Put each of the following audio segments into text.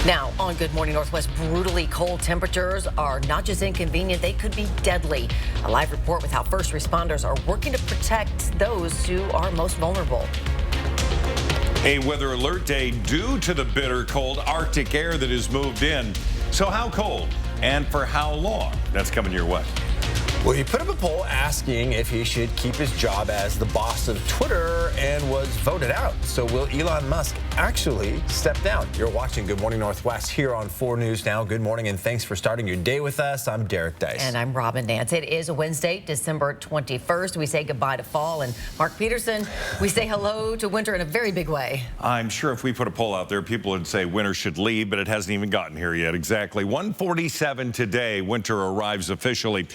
Now, on Good Morning Northwest, brutally cold temperatures are not just inconvenient, they could be deadly. A live report with how first responders are working to protect those who are most vulnerable. A weather alert day due to the bitter cold Arctic air that has moved in. So how cold and for how long? That's coming your way. Well, he put up a poll asking if he should keep his job as the boss of Twitter and was voted out. So will Elon Musk actually step down? You're watching Good Morning Northwest here on 4 News Now. Good morning and thanks for starting your day with us. I'm Derek Dice. And I'm Robin Nance. It is a Wednesday, December 21st. We say goodbye to fall. And Mark Peterson, we say hello to winter in a very big way. I'm sure if we put a poll out there, people would say winter should leave, but it hasn't even gotten here yet. Exactly. 1:47 today, winter arrives officially.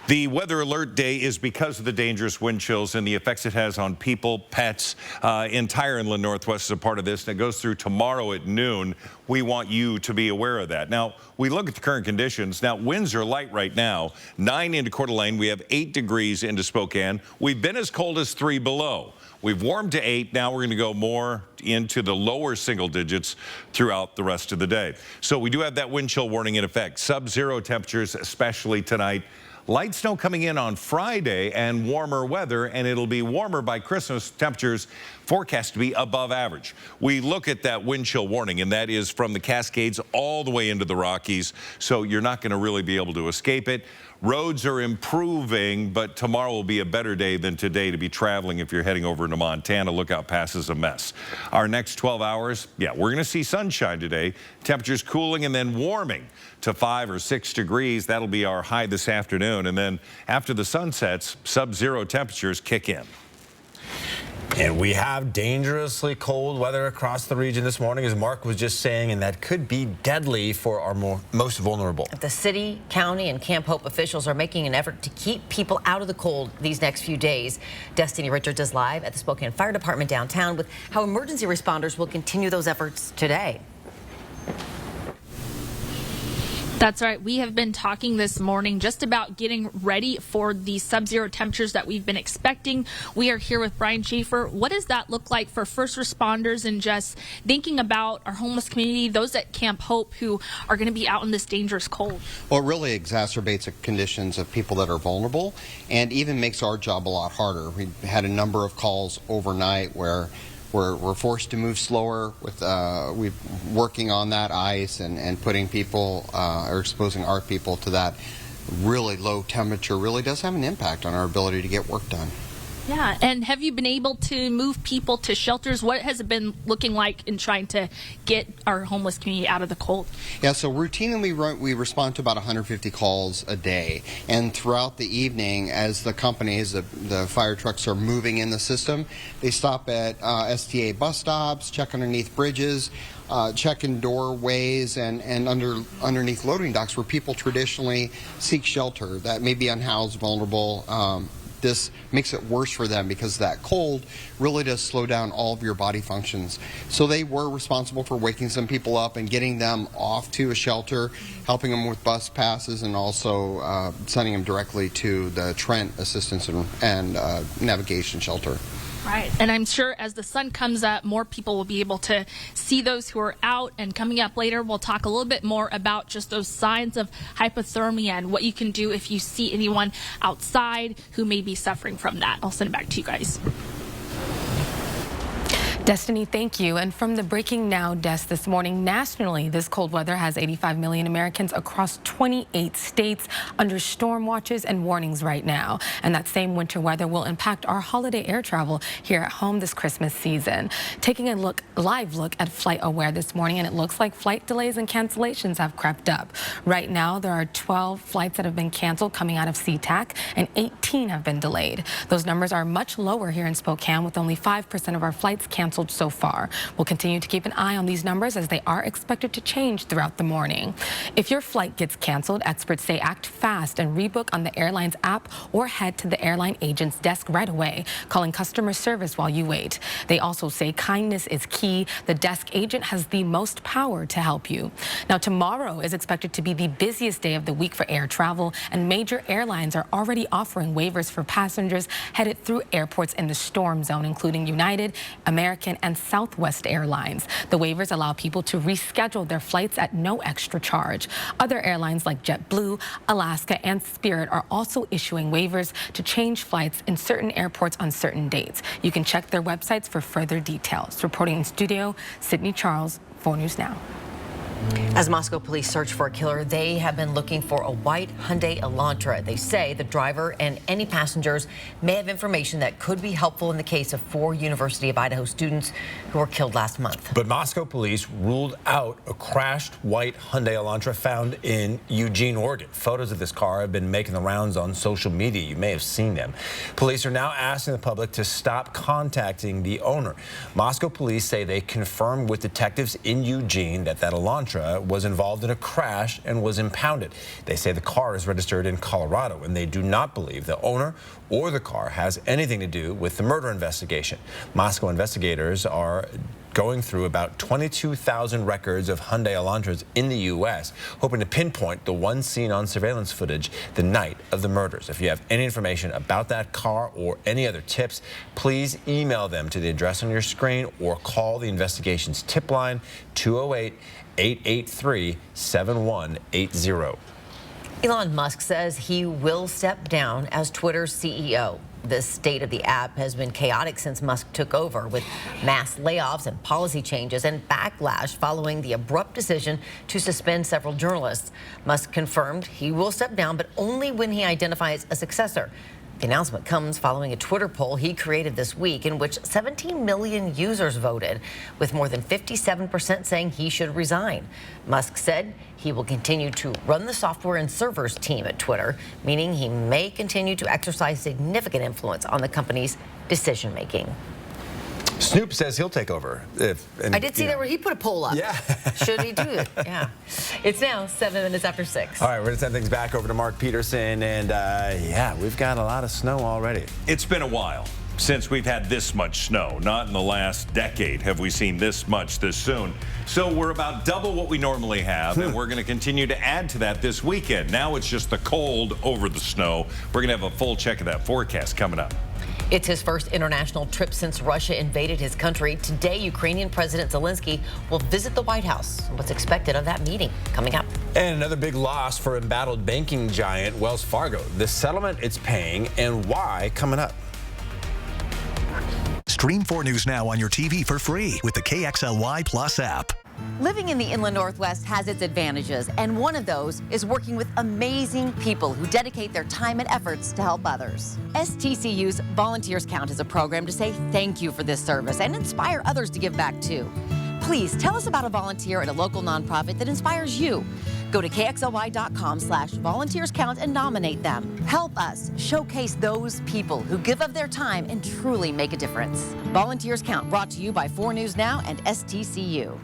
The weather alert day is because of the dangerous wind chills and the effects it has on people, pets. Entire inland Northwest is a part of this, and it goes through tomorrow at noon. We want you to be aware of that. Now, we look at the current conditions. Now, winds are light right now. 9 into Coeur d'Alene. We have 8 degrees into Spokane. We've been as cold as 3 below. We've warmed to 8. Now we're going to go more into the lower single digits throughout the rest of the day. So we do have that wind chill warning in effect. Sub-zero temperatures, especially tonight. Light snow coming in on Friday and warmer weather, and it'll be warmer by Christmas. Temperatures forecast to be above average. We look at that wind chill warning, and that is from the Cascades all the way into the Rockies, so you're not going to really be able to escape it. Roads are improving, but tomorrow will be a better day than today to be traveling if you're heading over into Montana. Lookout Pass is a mess. Our next 12 hours, yeah, we're going to see sunshine today. Temperatures cooling and then warming to 5 or 6 degrees. That'll be our high this afternoon. And then after the sun sets, sub-zero temperatures kick in. And we have dangerously cold weather across the region this morning, as Mark was just saying, and that could be deadly for our most vulnerable. The city, county, and Camp Hope officials are making an effort to keep people out of the cold these next few days. Destiny Richards is live at the Spokane Fire Department downtown with how emergency responders will continue those efforts today. That's right. We have been talking this morning just about getting ready for the sub-zero temperatures that we've been expecting. We are here with Brian Schaefer. What does that look like for first responders and just thinking about our homeless community, those at Camp Hope who are going to be out in this dangerous cold? Well, it really exacerbates the conditions of people that are vulnerable and even makes our job a lot harder. We had a number of calls overnight where we're forced to move slower with we're working on that ice and putting people or exposing our people to that really low temperature really does have an impact on our ability to get work done. Yeah, and have you been able to move people to shelters? What has it been looking like in trying to get our homeless community out of the cold? Yeah, so routinely we respond to about 150 calls a day. And throughout the evening, as the companies, the fire trucks are moving in the system, they stop at STA bus stops, check underneath bridges, check in doorways and underneath loading docks where people traditionally seek shelter that may be unhoused, vulnerable. This makes it worse for them because that cold really does slow down all of your body functions. So they were responsible for waking some people up and getting them off to a shelter, helping them with bus passes, and also sending them directly to the Trent Assistance and Navigation Shelter. Right, and I'm sure as the sun comes up, more people will be able to see those who are out. And coming up later, we'll talk a little bit more about just those signs of hypothermia and what you can do if you see anyone outside who may be suffering from that. I'll send it back to you guys. Destiny, thank you. And from the Breaking Now desk this morning, nationally, this cold weather has 85 million Americans across 28 states under storm watches and warnings right now. And that same winter weather will impact our holiday air travel here at home this Christmas season. Taking a live look at Flight Aware this morning, and it looks like flight delays and cancellations have crept up. Right now, there are 12 flights that have been canceled coming out of SeaTac, and 18 have been delayed. Those numbers are much lower here in Spokane, with only 5% of our flights canceled so far. We'll continue to keep an eye on these numbers as they are expected to change throughout the morning. If your flight gets canceled, experts say act fast and rebook on the airline's app or head to the airline agent's desk right away, calling customer service while you wait. They also say kindness is key. The desk agent has the most power to help you. Now, tomorrow is expected to be the busiest day of the week for air travel, and major airlines are already offering waivers for passengers headed through airports in the storm zone, including United, American, American, and Southwest Airlines. The waivers allow people to reschedule their flights at no extra charge. Other airlines like JetBlue, Alaska, and Spirit are also issuing waivers to change flights in certain airports on certain dates. You can check their websites for further details. Reporting in studio, Sydney Charles, 4 News Now. As Moscow police search for a killer, they have been looking for a white Hyundai Elantra. They say the driver and any passengers may have information that could be helpful in the case of 4 University of Idaho students who were killed last month. But Moscow police ruled out a crashed white Hyundai Elantra found in Eugene, Oregon. Photos of this car have been making the rounds on social media. You may have seen them. Police are now asking the public to stop contacting the owner. Moscow police say they confirmed with detectives in Eugene that Elantra was involved in a crash and was impounded. They say the car is registered in Colorado, and they do not believe the owner or the car has anything to do with the murder investigation. Moscow investigators are going through about 22,000 records of Hyundai Elantras in the U.S., hoping to pinpoint the one seen on surveillance footage the night of the murders. If you have any information about that car or any other tips, please email them to the address on your screen or call the investigations tip line 208-883-7180. Elon Musk says he will step down as Twitter's CEO. The state of the app has been chaotic since Musk took over, with mass layoffs and policy changes and backlash following the abrupt decision to suspend several journalists. Musk confirmed he will step down, but only when he identifies a successor. The announcement comes following a Twitter poll he created this week in which 17 million users voted, with more than 57% saying he should resign. Musk said he will continue to run the software and servers team at Twitter, meaning he may continue to exercise significant influence on the company's decision-making. Snoop says he'll take over. I did see that where he put a poll up. Yeah. Should he do it? Yeah. It's now 7 minutes after 6. All right, we're going to send things back over to Mark Peterson. And, yeah, we've got a lot of snow already. It's been a while since we've had this much snow. Not in the last decade have we seen this much this soon. So we're about double what we normally have, and we're going to continue to add to that this weekend. Now it's just the cold over the snow. We're going to have a full check of that forecast coming up. It's his first international trip since Russia invaded his country. Today, Ukrainian President Zelensky will visit the White House. What's expected of that meeting coming up? And another big loss for embattled banking giant Wells Fargo. The settlement it's paying and why coming up. Stream 4 News Now on your TV for free with the KXLY Plus app. Living in the Inland Northwest has its advantages, and one of those is working with amazing people who dedicate their time and efforts to help others. STCU's Volunteers Count is a program to say thank you for this service and inspire others to give back too. Please tell us about a volunteer at a local nonprofit that inspires you. Go to KXLY.com/volunteerscount and nominate them. Help us showcase those people who give of their time and truly make a difference. Volunteers Count, brought to you by 4 News Now and STCU.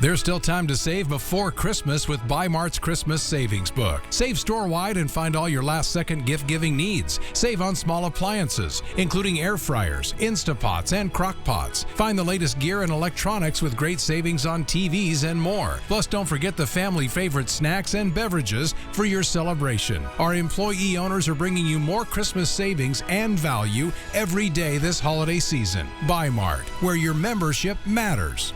There's still time to save before Christmas with Bi-Mart's Christmas Savings Book. Save store-wide and find all your last-second gift-giving needs. Save on small appliances, including air fryers, Instapots, and crock pots. Find the latest gear and electronics with great savings on TVs and more. Plus, don't forget the family favorite snacks and beverages for your celebration. Our employee owners are bringing you more Christmas savings and value every day this holiday season. Bi-Mart, where your membership matters.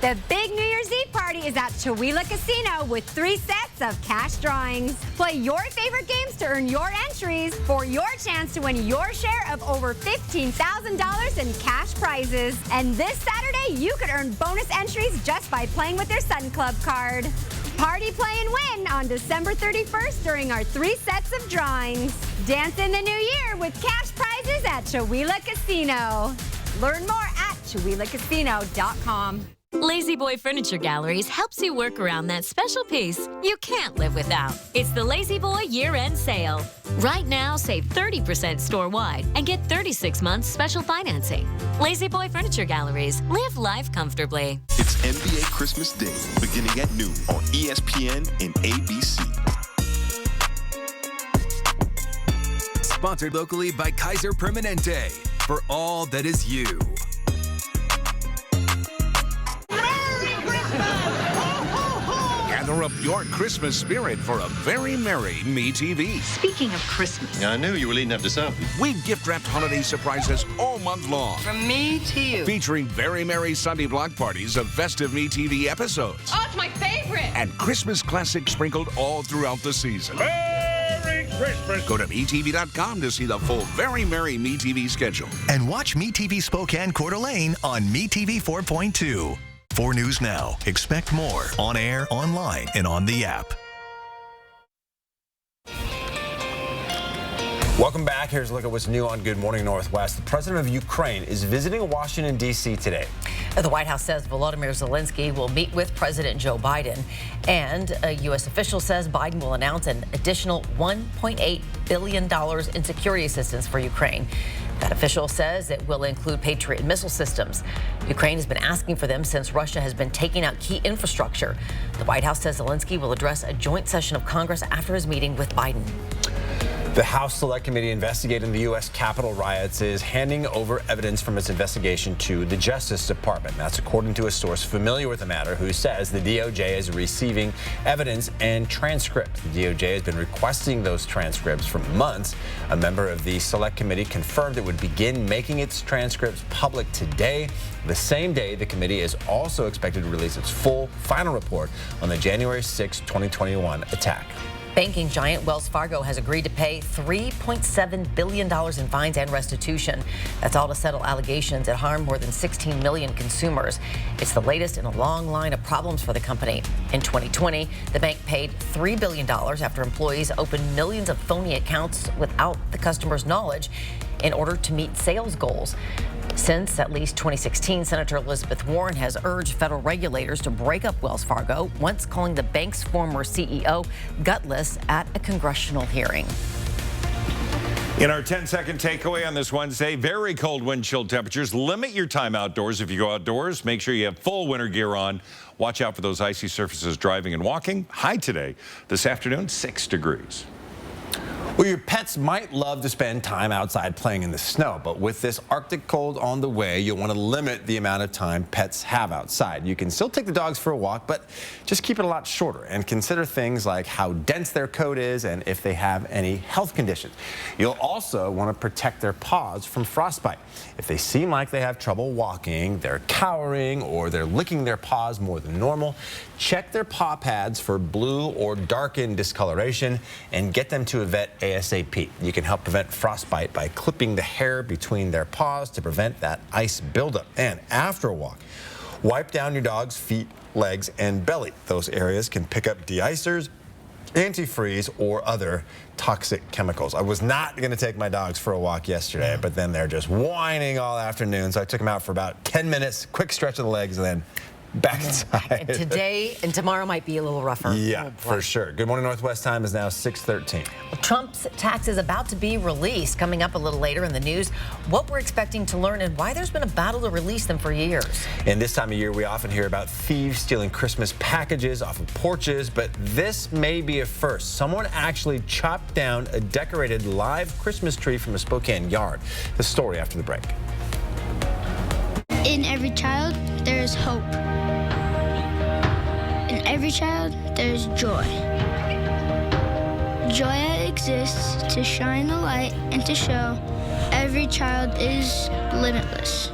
The big New Year's Eve party is at Chewelah Casino with 3 sets of cash drawings. Play your favorite games to earn your entries for your chance to win your share of over $15,000 in cash prizes. And this Saturday, you could earn bonus entries just by playing with your Sun Club card. Party, play, and win on December 31st during our 3 sets of drawings. Dance in the new year with cash prizes at Chewelah Casino. Learn more at ChewelahCasino.com. La-Z-Boy Furniture Galleries helps you work around that special piece you can't live without. It's the La-Z-Boy year-end sale. Right now, save 30% store-wide and get 36 months special financing. La-Z-Boy Furniture Galleries. Live life comfortably. It's NBA Christmas Day, beginning at noon on ESPN and ABC. Sponsored locally by Kaiser Permanente. For all that is you. Gather Fire up your Christmas spirit for a very merry MeTV. Speaking of Christmas. I knew you were leading up to something. We've gift-wrapped holiday surprises all month long. From me to you. Featuring very merry Sunday block parties of festive MeTV episodes. Oh, it's my favorite. And Christmas classics sprinkled all throughout the season. Merry Christmas! Go to MeTV.com to see the full Very Merry MeTV schedule. And watch MeTV Spokane Coeur d'Alene on MeTV 4.2. 4 News Now. Expect more on air, online, and on the app. Welcome back. Here's a look at what's new on Good Morning Northwest. The president of Ukraine is visiting Washington, D.C. today. The White House says Volodymyr Zelensky will meet with President Joe Biden. And a U.S. official says Biden will announce an additional $1.8 billion in security assistance for Ukraine. That official says it will include Patriot missile systems. Ukraine has been asking for them since Russia has been taking out key infrastructure. The White House says Zelensky will address a joint session of Congress after his meeting with Biden. The House Select Committee investigating the U.S. Capitol riots is handing over evidence from its investigation to the Justice Department. That's according to a source familiar with the matter who says the DOJ is receiving evidence and transcripts. The DOJ has been requesting those transcripts for months. A member of the Select Committee confirmed it would begin making its transcripts public today. The same day, the committee is also expected to release its full final report on the January 6, 2021 attack. Banking giant Wells Fargo has agreed to pay $3.7 billion in fines and restitution. That's all to settle allegations that harmed more than 16 million consumers. It's the latest in a long line of problems for the company. In 2020, the bank paid $3 billion after employees opened millions of phony accounts without the customer's knowledge in order to meet sales goals. Since at least 2016, Senator Elizabeth Warren has urged federal regulators to break up Wells Fargo, once calling the bank's former CEO gutless at a congressional hearing. In our 10-second takeaway on this Wednesday, very cold wind chill temperatures. Limit your time outdoors if you go outdoors. Make sure you have full winter gear on. Watch out for those icy surfaces driving and walking. High today. This afternoon, 6 degrees. Well, your pets might love to spend time outside playing in the snow, but with this Arctic cold on the way, you'll want to limit the amount of time pets have outside. You can still take the dogs for a walk, but just keep it a lot shorter and consider things like how dense their coat is and if they have any health conditions. You'll also want to protect their paws from frostbite. If they seem like they have trouble walking, they're cowering, or they're licking their paws more than normal, check their paw pads for blue or darkened discoloration and get them to a vet ASAP. You can help prevent frostbite by clipping the hair between their paws to prevent that ice buildup. And after a walk, wipe down your dog's feet, legs, and belly. Those areas can pick up de-icers, antifreeze, or other toxic chemicals. I was not going to take my dogs for a walk yesterday, but then they're just whining all afternoon, so I took them out for about 10 minutes, quick stretch of the legs, and then back inside. And today and tomorrow might be a little rougher. Yeah, for sure. Good Morning Northwest time is now 6:13. Trump's tax is about to be released. Coming up a little later in the news, what we're expecting to learn and why there's been a battle to release them for years. And this time of year, we often hear about thieves stealing Christmas packages off of porches, but this may be a first. Someone actually chopped down a decorated live Christmas tree from a Spokane yard. The story after the break. In every child, there is hope. In every child, there is joy. Joy exists to shine a light and to show every child is limitless.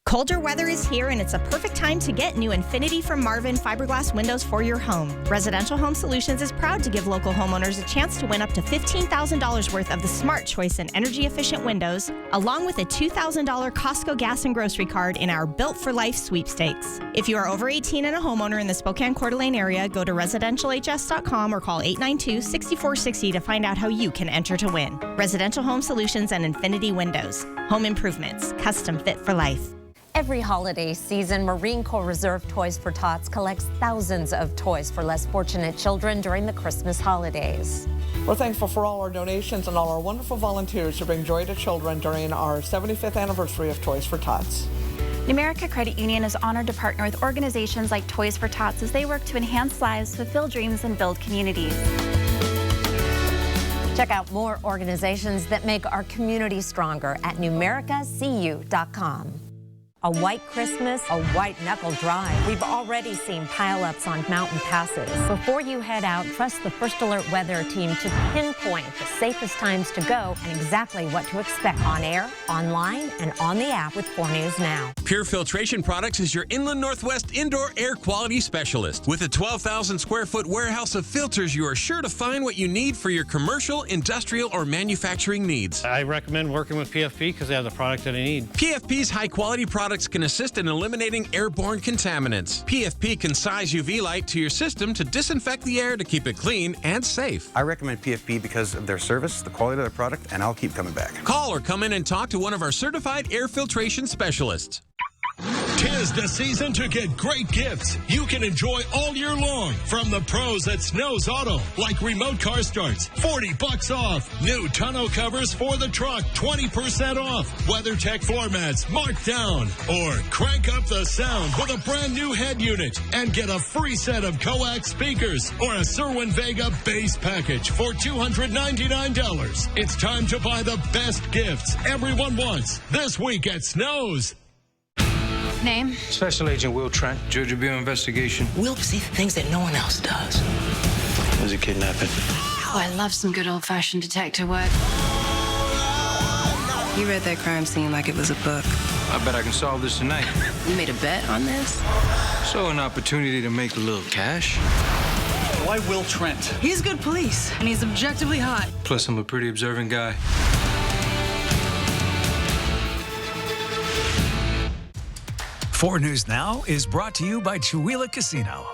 Colder weather is here, and it's a perfect time to get new Infinity from Marvin fiberglass windows for your home. Residential Home Solutions is proud to give local homeowners a chance to win up to $15,000 worth of the Smart Choice and energy-efficient windows, along with a $2,000 Costco gas and grocery card in our Built for Life sweepstakes. If you are over 18 and a homeowner in the Spokane Coeur d'Alene area, go to residentialhs.com or call 892-6460 to find out how you can enter to win. Residential Home Solutions and Infinity Windows. Home improvements, custom fit for life. Every holiday season, Marine Corps Reserve Toys for Tots collects thousands of toys for less fortunate children during the Christmas holidays. We're thankful for all our donations and all our wonderful volunteers who bring joy to children during our 75th anniversary of Toys for Tots. Numerica Credit Union is honored to partner with organizations like Toys for Tots as they work to enhance lives, fulfill dreams, and build communities. Check out more organizations that make our community stronger at numericacu.com. A white Christmas, a white knuckle drive. We've already seen pileups on mountain passes. Before you head out, trust the First Alert weather team to pinpoint the safest times to go and exactly what to expect on air, online, and on the app with 4 News Now. Pure Filtration Products is your Inland Northwest indoor air quality specialist. With a 12,000 square foot warehouse of filters, you are sure to find what you need for your commercial, industrial, or manufacturing needs. I recommend working with PFP because they have the product that I need. PFP's high quality products can assist in eliminating airborne contaminants. PFP can size UV light to your system to disinfect the air to keep it clean and safe. I recommend PFP because of their service, the quality of their product, and I'll keep coming back. Call or come in and talk to one of our certified air filtration specialists. 'Tis the season to get great gifts you can enjoy all year long from the pros at Snow's Auto, like remote car starts, $40 off. New tonneau covers for the truck, 20% off. WeatherTech floor mats marked down. Or crank up the sound with a brand new head unit and get a free set of coax speakers or a Cerwin Vega bass package for $299. It's time to buy the best gifts everyone wants this week at Snow's. Name? Special Agent Will Trent, Georgia Bureau Investigation. Will see things that no one else does. Was it kidnapping? Oh, I love some good old-fashioned detective work. You read that crime scene like it was a book. I bet I can solve this tonight. You made a bet on this? So an opportunity to make a little cash. Why Will Trent? He's good police, and he's objectively hot. Plus, I'm a pretty observant guy. 4 News Now is brought to you by Chewelah Casino.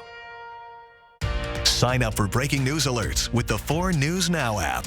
Sign up for breaking news alerts with the 4 News Now app.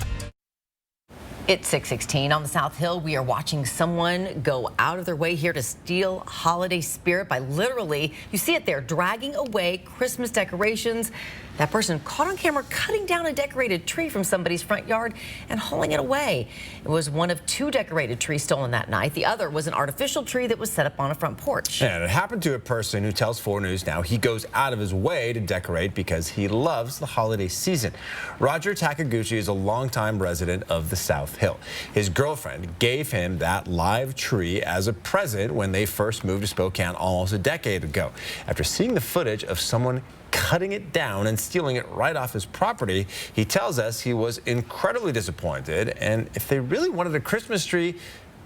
It's 6:16 on the South Hill. We are watching someone go out of their way here to steal holiday spirit by literally, you see it there, dragging away Christmas decorations. That person caught on camera cutting down a decorated tree from somebody's front yard and hauling it away. It was one of 2 decorated trees stolen that night. The other was an artificial tree that was set up on a front porch. And it happened to a person who tells 4 News Now he goes out of his way to decorate because he loves the holiday season. Roger Takaguchi is a longtime resident of the South Hill. His girlfriend gave him that live tree as a present when they first moved to Spokane almost a decade ago. After seeing the footage of someone cutting it down and stealing it right off his property, he tells us he was incredibly disappointed, and if they really wanted a Christmas tree,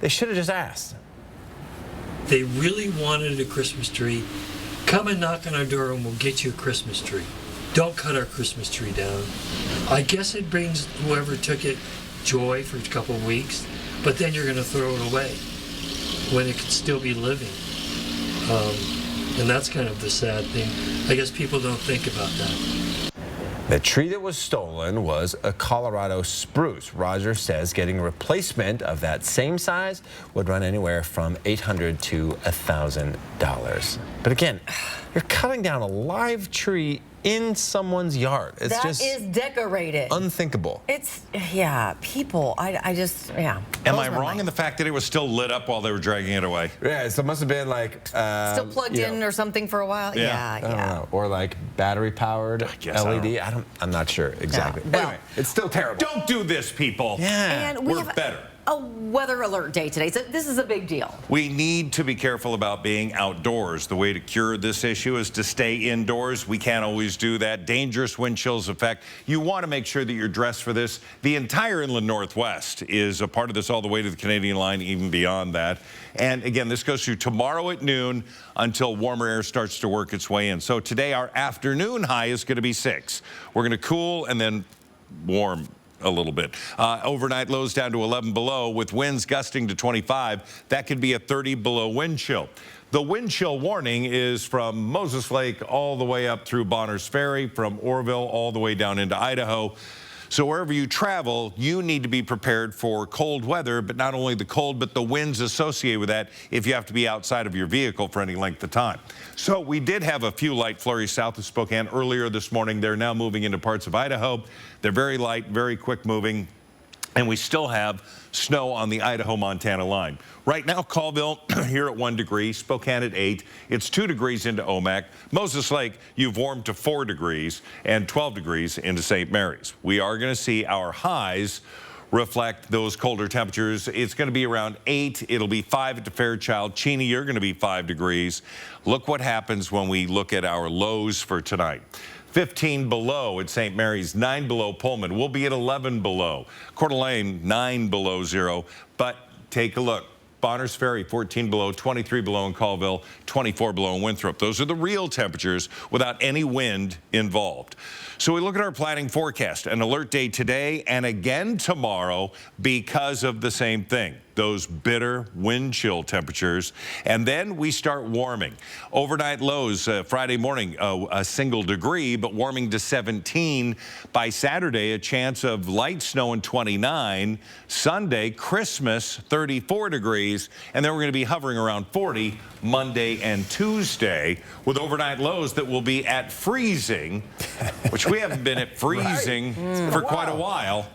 they should have just asked. They really wanted a Christmas tree. Come and knock on our door and we'll get you a Christmas tree. Don't cut our Christmas tree down. I guess it brings whoever took it joy for a couple of weeks, but then you're going to throw it away when it could still be living. And that's kind of the sad thing. I guess people don't think about that. The tree that was stolen was a Colorado spruce. Roger says getting a replacement of that same size would run anywhere from $800 to $1,000. But again, you're cutting down a live tree in someone's yard. It's That is decorated. Unthinkable. It's, yeah, people, I just, yeah. Am I wrong in the fact that it was still lit up while they were dragging it away? Yeah, so it must have been like... Still plugged in or something for a while? I don't know. Or like battery-powered LED. I'm not sure exactly. Yeah. Well, anyway, it's still terrible. Don't do this, people. Yeah. And we We're have better. a weather alert day today, so this is a big deal. We need to be careful about being outdoors. The way to cure this issue is to stay indoors. We can't always do that. Dangerous wind chills effect. You want to make sure that you're dressed for this. The entire inland Northwest is a part of this all the way to the Canadian line, even beyond that. And again, this goes through tomorrow at noon until warmer air starts to work its way in. So today our afternoon high is going to be 6. We're going to cool and then warm a little bit. Overnight lows down to 11 below with winds gusting to 25. That could be a 30 below wind chill. The wind chill warning is from Moses Lake all the way up through Bonners Ferry, from Orville all the way down into Idaho. So wherever you travel, you need to be prepared for cold weather, but not only the cold, but the winds associated with that if you have to be outside of your vehicle for any length of time. So we did have a few light flurries south of Spokane earlier this morning. They're now moving into parts of Idaho. They're very light, very quick moving. And we still have snow on the Idaho-Montana line. Right now, Colville here at 1 degree, Spokane at 8. It's 2 degrees into Omak. Moses Lake, you've warmed to 4 degrees and 12 degrees into St. Mary's. We are going to see our highs reflect those colder temperatures. It's going to be around 8. It'll be 5 at the Fairchild. Cheney, you're going to be 5 degrees. Look what happens when we look at our lows for tonight. 15 below at St. Mary's, 9 below Pullman. We'll be at 11 below. Coeur d'Alene, 9 below 0. But take a look. Bonners Ferry, 14 below, 23 below in Colville, 24 below in Winthrop. Those are the real temperatures without any wind involved. So we look at our planning forecast, an alert day today and again tomorrow because of the same thing, those bitter wind chill temperatures. And then we start warming. Overnight lows Friday morning, a single degree, but warming to 17. By Saturday, a chance of light snow and 29. Sunday, Christmas, 34 degrees. And then we're going to be hovering around 40 Monday and Tuesday with overnight lows that will be at freezing, which we haven't been at freezing for quite a while.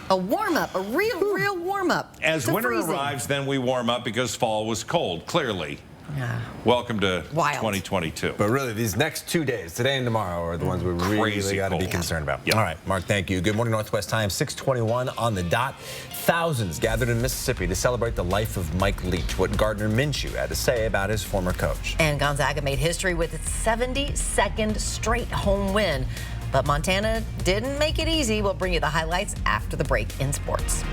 A warm-up, a real warm-up. As winter arrives, then we warm up because fall was cold, clearly. Yeah. Welcome to 2022. But really, these next 2 days, today and tomorrow, are the ones we really got to be concerned about. Yep. All right, Mark, thank you. Good morning, Northwest time, 6:21 on the dot. Thousands gathered in Mississippi to celebrate the life of Mike Leach, what Gardner Minshew had to say about his former coach. And Gonzaga made history with its 72nd straight home win. But Montana didn't make it easy. We'll bring you the highlights after the break in sports.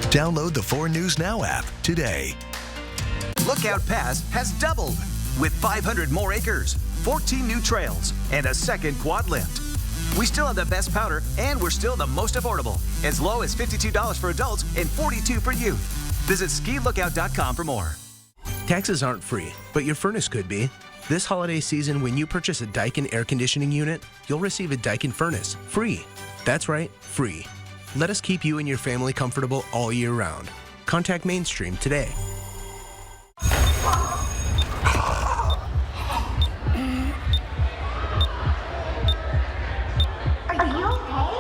Download the 4 News Now app today. Lookout Pass has doubled with 500 more acres, 14 new trails, and a second quad lift. We still have the best powder, and we're still the most affordable. As low as $52 for adults and $42 for youth. Visit skilookout.com for more. Taxes aren't free, but your furnace could be. This holiday season, when you purchase a Daikin air conditioning unit, you'll receive a Daikin furnace free. That's right, free. Let us keep you and your family comfortable all year round. Contact Mainstream today. Are you okay?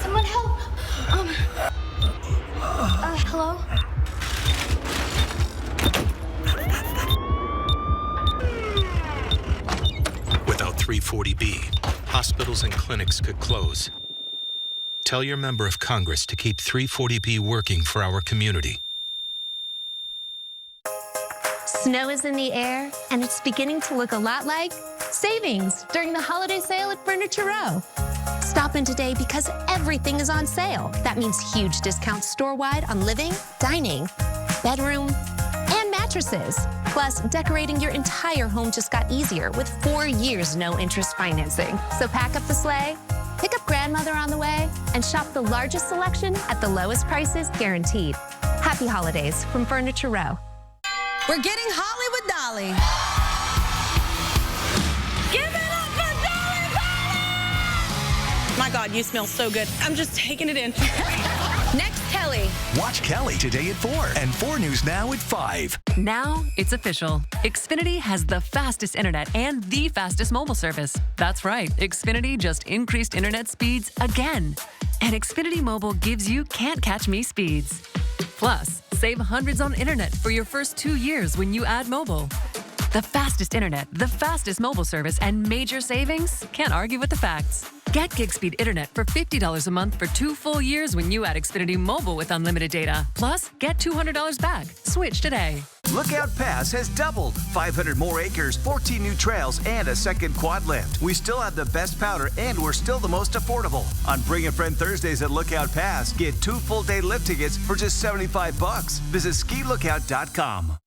Someone help. Hello? Without 340B, hospitals and clinics could close. Tell your member of Congress to keep 340B working for our community. Snow is in the air, and it's beginning to look a lot like savings during the holiday sale at Furniture Row. Stop in today because everything is on sale. That means huge discounts store-wide on living, dining, bedroom, and mattresses. Plus, decorating your entire home just got easier with 4 years no-interest financing. So pack up the sleigh, pick up grandmother on the way, and shop the largest selection at the lowest prices guaranteed. Happy holidays from Furniture Row. We're getting Hollywood Dolly. Give it up for Dolly Parton! My God, you smell so good. I'm just taking it in. Next, Kelly. Watch Kelly today at 4 and 4 News Now at 5. Now it's official. Xfinity has the fastest internet and the fastest mobile service. That's right. Xfinity just increased internet speeds again. And Xfinity Mobile gives you can't catch me speeds. Plus, save hundreds on internet for your first 2 years when you add mobile. The fastest internet, the fastest mobile service, and major savings? Can't argue with the facts. Get gig speed internet for $50 a month for 2 full years when you add Xfinity Mobile with unlimited data. Plus, get $200 back. Switch today. Lookout Pass has doubled. 500 more acres, 14 new trails, and a second quad lift. We still have the best powder, and we're still the most affordable. On Bring a Friend Thursdays at Lookout Pass, get 2 full-day lift tickets for just $75. Visit skilookout.com.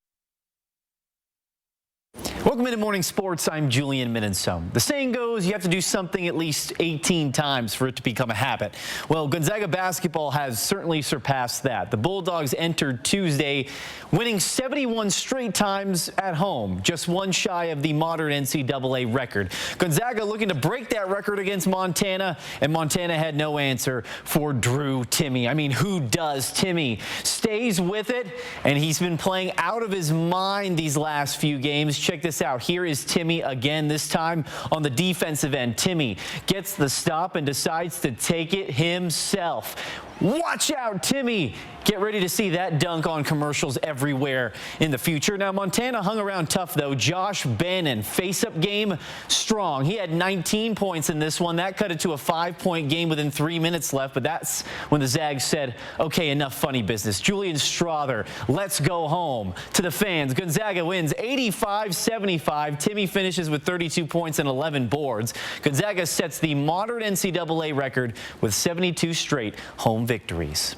Welcome into Morning Sports. I'm Julian Minensome. The saying goes, you have to do something at least 18 times for it to become a habit. Well, Gonzaga basketball has certainly surpassed that. The Bulldogs entered Tuesday winning 71 straight times at home, just one shy of the modern NCAA record. Gonzaga looking to break that record against Montana, and Montana had no answer for Drew Timme. I mean, who does? Timme stays with it, and he's been playing out of his mind these last few games. Check this out. Here is Timme again, this time on the defensive end. Timme gets the stop and decides to take it himself. Watch out, Timmy. Get ready to see that dunk on commercials everywhere in the future. Now, Montana hung around tough, though. Josh Bannon, face-up game strong. He had 19 points in this one. That cut it to a 5-point game within 3 minutes left, but that's when the Zags said, okay, enough funny business. Julian Strother, let's go home. To the fans, Gonzaga wins 85-75. Timmy finishes with 32 points and 11 boards. Gonzaga sets the modern NCAA record with 72 straight home victories.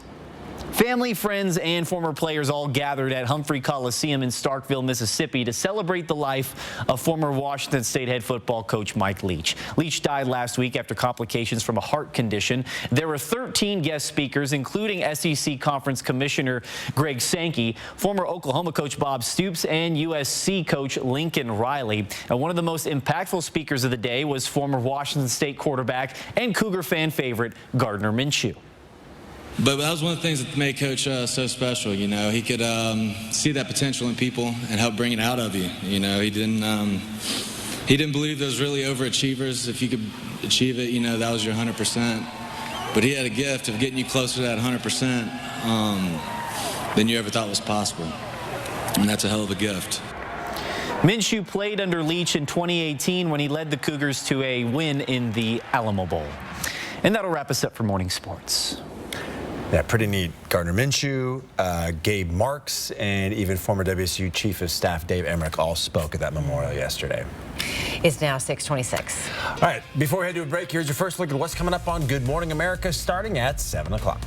Family, friends, and former players all gathered at Humphrey Coliseum in Starkville, Mississippi to celebrate the life of former Washington State head football coach Mike Leach. Leach died last week after complications from a heart condition. There were 13 guest speakers, including SEC Conference Commissioner Greg Sankey, former Oklahoma coach Bob Stoops, and USC coach Lincoln Riley. And one of the most impactful speakers of the day was former Washington State quarterback and Cougar fan favorite Gardner Minshew. But that was one of the things that made Coach so special. You know, he could see that potential in people and help bring it out of you. You know, he didn't believe those really overachievers. If you could achieve it, you know, that was your 100%. But he had a gift of getting you closer to that 100% than you ever thought was possible. And that's a hell of a gift. Minshew played under Leach in 2018 when he led the Cougars to a win in the Alamo Bowl. And that'll wrap us up for morning sports. Yeah, pretty neat. Gardner Minshew, Gabe Marks, and even former WSU Chief of Staff Dave Emmerich all spoke at that memorial yesterday. It's now 6:26. All right, before we head to a break, here's your first look at what's coming up on Good Morning America starting at 7 o'clock.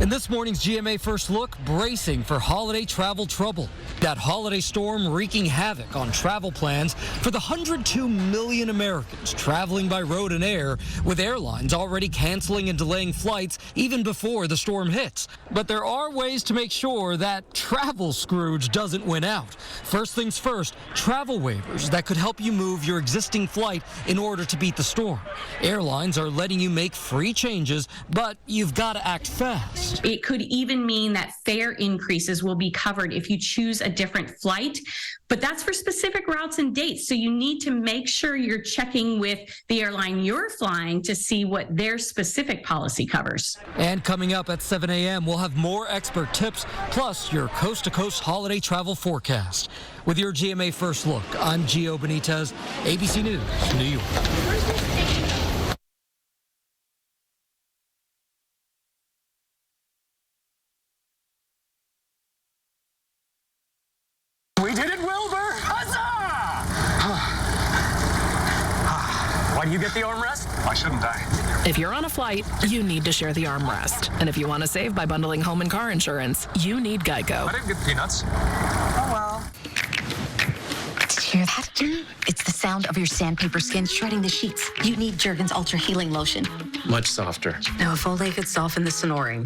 In this morning's GMA First Look, bracing for holiday travel trouble. That holiday storm wreaking havoc on travel plans for the 102 million Americans traveling by road and air, with airlines already canceling and delaying flights even before the storm hits. But there are ways to make sure that travel Scrooge doesn't win out. First things first, travel waivers that could help you move your existing flight in order to beat the storm. Airlines are letting you make free changes, but you've got to act fast. It could even mean that fare increases will be covered if you choose a different flight, but that's for specific routes and dates. So you need to make sure you're checking with the airline you're flying to see what their specific policy covers. And coming up at 7 a.m., we'll have more expert tips, plus your coast-to-coast holiday travel forecast. With your GMA First Look, I'm Gio Benitez, ABC News, New York. We did it, Wilbur! Huzzah! Why do you get the armrest? Why shouldn't I? If you're on a flight, you need to share the armrest. And if you want to save by bundling home and car insurance, you need Geico. I didn't get peanuts. Oh, well. Did you hear that? It's the sound of your sandpaper skin shredding the sheets. You need Jergens Ultra Healing Lotion. Much softer. Now, if only it could soften the snoring.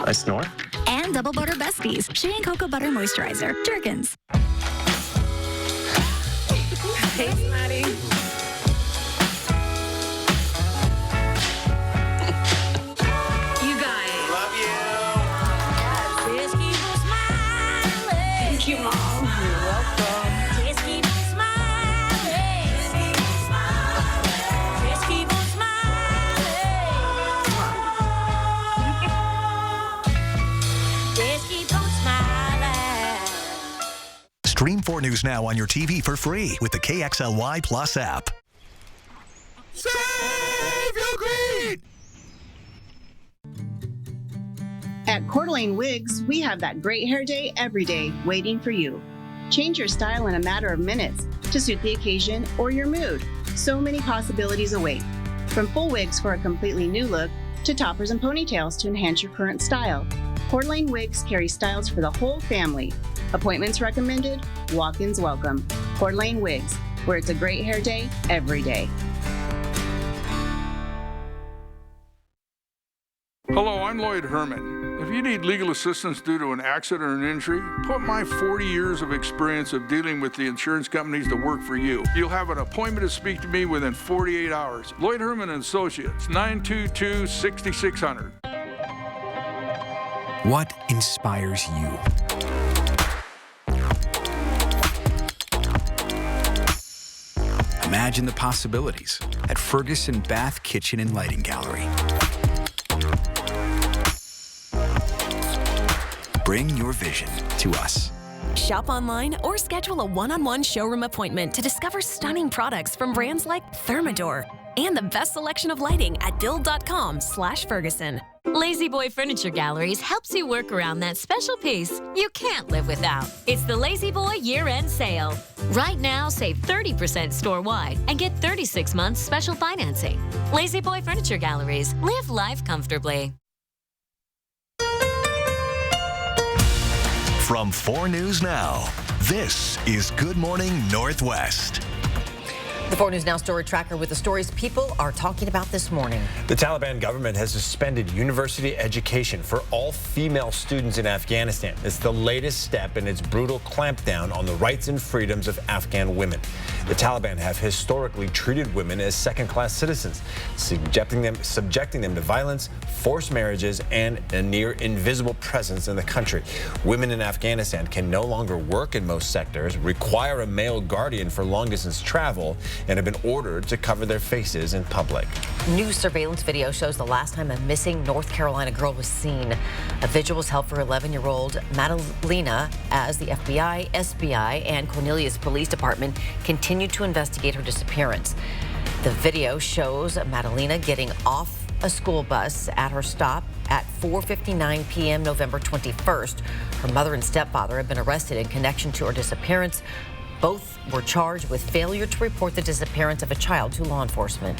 I snore? And Double Butter Besties, Shea and Cocoa Butter Moisturizer. Jergens. Hey, Maddie. You guys. Love you. Just keep on smiling. Thank you, Mom. You're welcome. Just keep on smiling. Just keep on smiling. Just keep on smiling. Just keep on smiling. Stream 4 News Now on your TV for free with the KXLY Plus app. Save your greed! At Coeur d'Alene Wigs, we have that great hair day every day waiting for you. Change your style in a matter of minutes to suit the occasion or your mood. So many possibilities await. From full wigs for a completely new look to toppers and ponytails to enhance your current style. Coeur d'Alene Wigs carry styles for the whole family. Appointments recommended, walk-ins welcome. Coeur d'Alene Wigs, where it's a great hair day every day. Hello, I'm Lloyd Herman. If you need legal assistance due to an accident or an injury, put my 40 years of experience of dealing with the insurance companies to work for you. You'll have an appointment to speak to me within 48 hours. Lloyd Herman & Associates, 922-6600. What inspires you? Imagine the possibilities at Ferguson Bath Kitchen and Lighting Gallery. Bring your vision to us. Shop online or schedule a one-on-one showroom appointment to discover stunning products from brands like Thermador and the best selection of lighting at build.com/Ferguson. Lazy Boy Furniture Galleries helps you work around that special piece you can't live without. It's the Lazy Boy year-end sale. Right now, save 30% store-wide and get 36 months special financing. Lazy Boy Furniture Galleries. Live life comfortably. From 4 News Now, this is Good Morning Northwest. The 4 News Now story tracker with the stories people are talking about this morning. The Taliban government has suspended university education for all female students in Afghanistan. It's the latest step in its brutal clampdown on the rights and freedoms of Afghan women. The Taliban have historically treated women as second-class citizens, subjecting them to violence, forced marriages, and a near invisible presence in the country. Women in Afghanistan can no longer work in most sectors, require a male guardian for long-distance travel, and have been ordered to cover their faces in public. New surveillance video shows the last time a missing North Carolina girl was seen. A vigil was held for 11-year-old Madalena as the FBI, SBI, and Cornelius Police Department continued to investigate her disappearance. The video shows Madalena getting off a school bus at her stop at 4:59 p.m. November 21st. Her mother and stepfather have been arrested in connection to her disappearance. Both were charged with failure to report the disappearance of a child to law enforcement.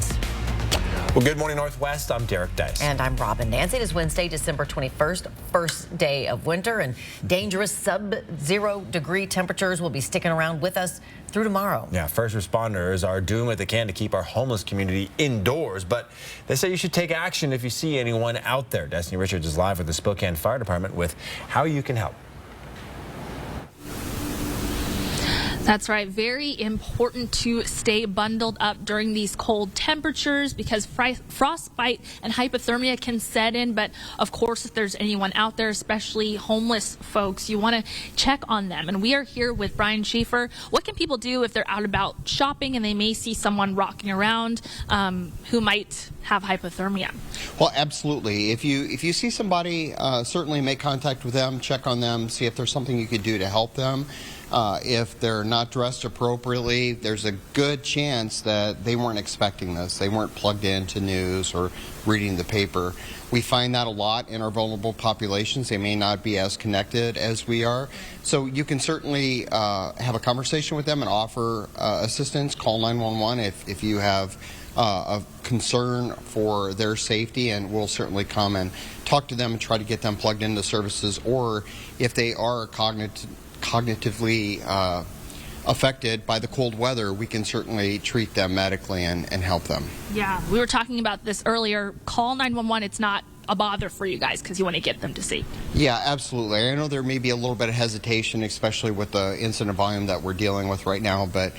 Well, good morning, Northwest. I'm Derek Dice. And I'm Robin Nance. It is Wednesday, December 21st, first day of winter, and dangerous sub-zero degree temperatures will be sticking around with us through tomorrow. Yeah, first responders are doing what they can to keep our homeless community indoors, but they say you should take action if you see anyone out there. Destiny Richards is live with the Spokane Fire Department with how you can help. That's right. Very important to stay bundled up during these cold temperatures because frostbite and hypothermia can set in. But of course, if there's anyone out there, especially homeless folks, you want to check on them. And we are here with Brian Schaefer. What can people do if they're out about shopping and they may see someone rocking around who might have hypothermia? Well, absolutely. If you see somebody, certainly make contact with them, check on them, see if there's something you could do to help them. If they're not dressed appropriately, there's a good chance that they weren't expecting this. They weren't plugged into news or reading the paper. We find that a lot in our vulnerable populations. They may not be as connected as we are. So you can certainly have a conversation with them and offer assistance. Call 911 if you have a concern for their safety, and we'll certainly come and talk to them and try to get them plugged into services. Or if they are cognitively affected by the cold weather, we can certainly treat them medically and help them. Yeah, we were talking about this earlier. Call 911. It's not a bother for you guys because you want to get them to see. Yeah, absolutely. I know there may be a little bit of hesitation, especially with the incident volume that we're dealing with right now, but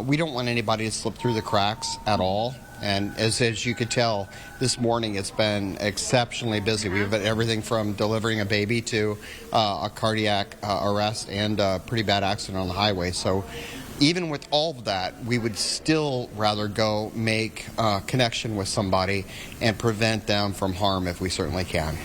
we don't want anybody to slip through the cracks at all. And as you could tell, this morning it's been exceptionally busy. We've had everything from delivering a baby to a cardiac arrest and a pretty bad accident on the highway. So even with all of that, we would still rather go make a connection with somebody and prevent them from harm if we certainly can.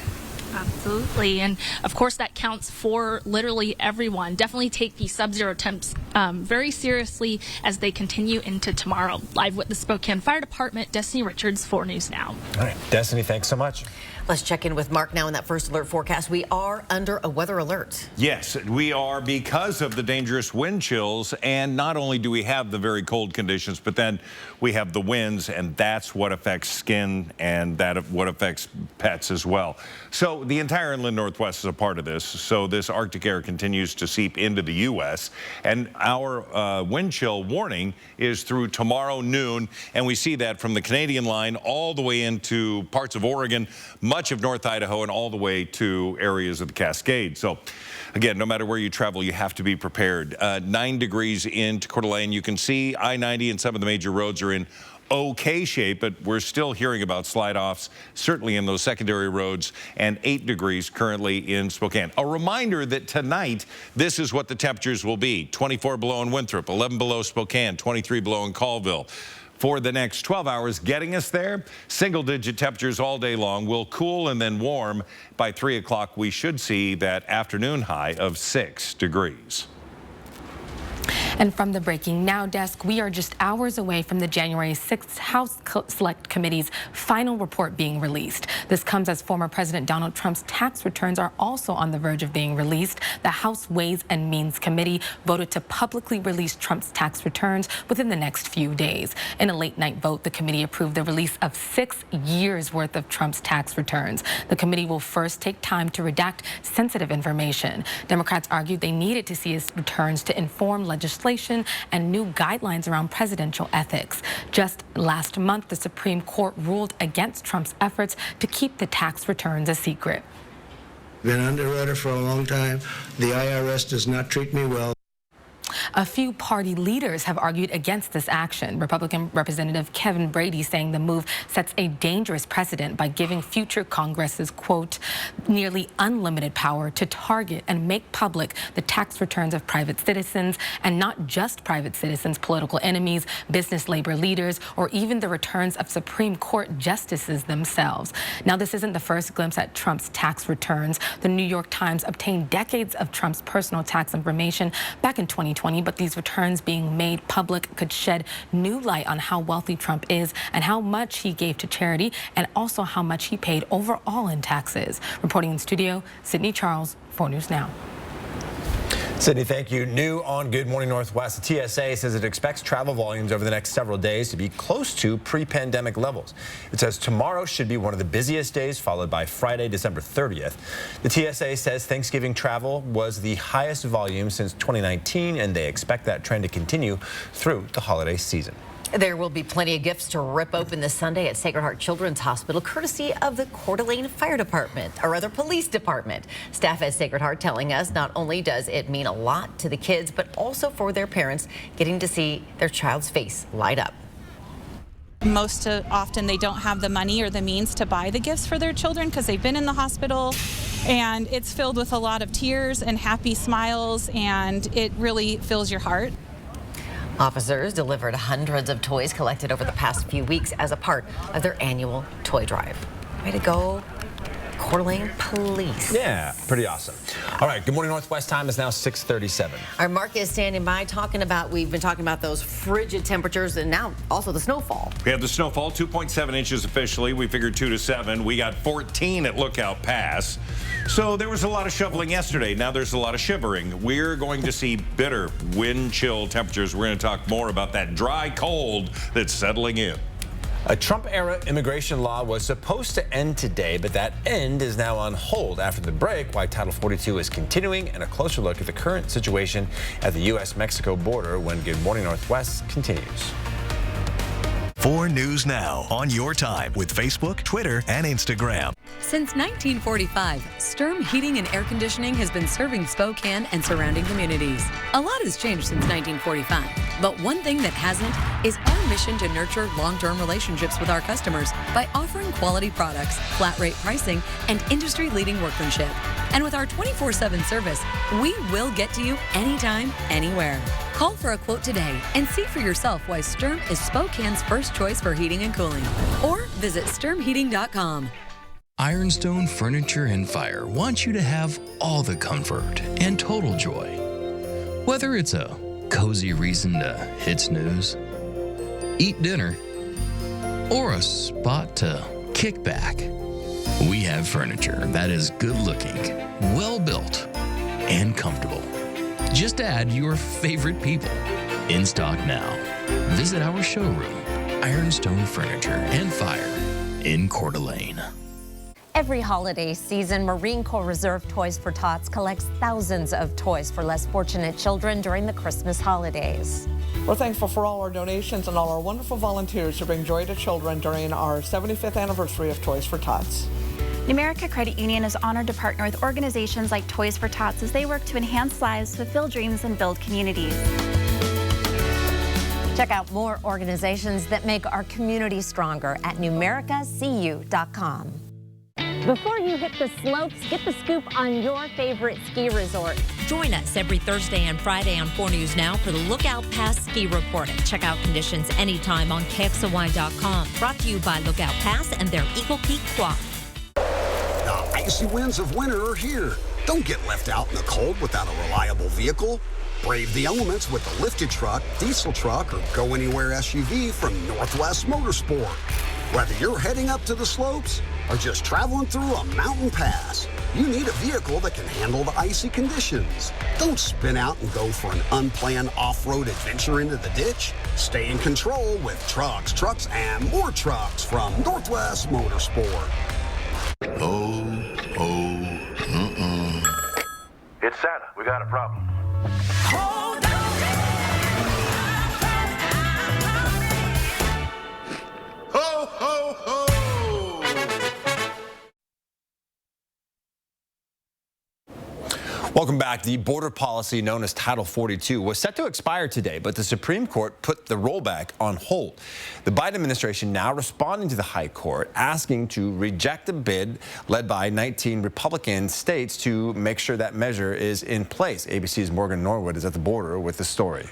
Absolutely. And of course, that counts for literally everyone. Definitely take the sub-zero temps very seriously as they continue into tomorrow. Live with the Spokane Fire Department, Destiny Richards, 4 News Now. All right, Destiny, thanks so much. Let's check in with Mark now in that first alert forecast. We are under a weather alert. Yes, we are because of the dangerous wind chills. And not only do we have the very cold conditions, but then we have the winds, and that's what affects skin and what affects pets as well. So the entire inland Northwest is a part of this. So this Arctic air continues to seep into the U.S. And our wind chill warning is through tomorrow noon. And we see that from the Canadian line all the way into parts of Oregon, much of North Idaho, and all the way to areas of the Cascades. So again, no matter where you travel, you have to be prepared. 9 degrees into Coeur d'Alene. You can see I-90 and some of the major roads are in okay shape, but we're still hearing about slide-offs, certainly in those secondary roads, and 8 degrees currently in Spokane. A reminder that tonight, this is what the temperatures will be. 24 below in Winthrop, 11 below Spokane, 23 below in Colville. for the next 12 hours. Getting us there, single-digit temperatures all day long. Will cool and then warm. By 3 o'clock, we should see that afternoon high of 6 degrees. And from the Breaking Now desk, we are just hours away from the January 6th House Select Committee's final report being released. This comes as former President Donald Trump's tax returns are also on the verge of being released. The House Ways and Means Committee voted to publicly release Trump's tax returns within the next few days. In a late-night vote, the committee approved the release of 6 years' worth of Trump's tax returns. The committee will first take time to redact sensitive information. Democrats argued they needed to see his returns to inform legislation and new guidelines around presidential ethics. Just last month, the Supreme Court ruled against Trump's efforts to keep the tax returns a secret. Been underwriter for a long time. The IRS does not treat me well. A few party leaders have argued against this action. Republican Representative Kevin Brady saying the move sets a dangerous precedent by giving future Congresses, quote, nearly unlimited power to target and make public the tax returns of private citizens, and not just private citizens, political enemies, business labor leaders, or even the returns of Supreme Court justices themselves. Now, this isn't the first glimpse at Trump's tax returns. The New York Times obtained decades of Trump's personal tax information back in 2020, but these returns being made public could shed new light on how wealthy Trump is and how much he gave to charity, and also how much he paid overall in taxes. Reporting in studio, Sydney Charles, 4 News Now. Sydney, thank you. New on Good Morning Northwest, the TSA says it expects travel volumes over the next several days to be close to pre-pandemic levels. It says tomorrow should be one of the busiest days, followed by Friday, December 30th. The TSA says Thanksgiving travel was the highest volume since 2019, and they expect that trend to continue through the holiday season. There will be plenty of gifts to rip open this Sunday at Sacred Heart Children's Hospital, courtesy of the Coeur d'Alene Fire Department, or rather Police Department. Staff at Sacred Heart telling us not only does it mean a lot to the kids, but also for their parents getting to see their child's face light up. Most often they don't have the money or the means to buy the gifts for their children because they've been in the hospital, and it's filled with a lot of tears and happy smiles, and it really fills your heart. Officers delivered hundreds of toys collected over the past few weeks as a part of their annual toy drive. Way to go, Coeur d'Alene Police. Yeah, pretty awesome. All right, Good Morning Northwest time is now 6:37. Our Mark is standing by we've been talking about those frigid temperatures and now also the snowfall. We have the snowfall, 2.7 inches officially. We figured 2 to 7. We got 14 at Lookout Pass. So there was a lot of shoveling yesterday. Now there's a lot of shivering. We're going to see bitter wind chill temperatures. We're going to talk more about that dry cold that's settling in. A Trump-era immigration law was supposed to end today, but that end is now on hold. After the break, why Title 42 is continuing, and a closer look at the current situation at the U.S.-Mexico border when Good Morning Northwest continues. 4 News Now on your time with Facebook, Twitter, and Instagram. Since 1945, Sturm Heating and Air Conditioning has been serving Spokane and surrounding communities. A lot has changed since 1945, but one thing that hasn't is our mission to nurture long-term relationships with our customers by offering quality products, flat rate pricing, and industry-leading workmanship. And with our 24/7 service, we will get to you anytime, anywhere. Call for a quote today and see for yourself why Sturm is Spokane's first choice for heating and cooling. Or visit sturmheating.com. Ironstone Furniture and Fire wants you to have all the comfort and total joy. Whether it's a cozy reason to hit snooze, eat dinner, or a spot to kick back, we have furniture that is good looking, well built, and comfortable. Just add your favorite people. In stock now. Visit our showroom, Ironstone Furniture and Fire in Coeur d'Alene. Every holiday season, Marine Corps Reserve Toys for Tots collects thousands of toys for less fortunate children during the Christmas holidays. We're thankful for all our donations and all our wonderful volunteers who bring joy to children during our 75th anniversary of Toys for Tots. Numerica Credit Union is honored to partner with organizations like Toys for Tots as they work to enhance lives, fulfill dreams, and build communities. Check out more organizations that make our community stronger at numericacu.com. Before you hit the slopes, get the scoop on your favorite ski resort. Join us every Thursday and Friday on 4 News Now for the Lookout Pass Ski Report. Check out conditions anytime on KXLY.com. Brought to you by Lookout Pass and their Eagle Peak Quad. The icy winds of winter are here. Don't get left out in the cold without a reliable vehicle. Brave the elements with the lifted truck, diesel truck, or go anywhere SUV from Northwest Motorsport. Whether you're heading up to the slopes or just traveling through a mountain pass, you need a vehicle that can handle the icy conditions. Don't spin out and go for an unplanned off-road adventure into the ditch. Stay in control with trucks, and more trucks from Northwest Motorsport. It's Santa. We got a problem. Ho, ho, ho! Welcome back. The border policy known as Title 42 was set to expire today, but the Supreme Court put the rollback on hold. The Biden administration now responding to the High Court, asking to reject a bid led by 19 Republican states to make sure that measure is in place. ABC's Morgan Norwood is at the border with the story.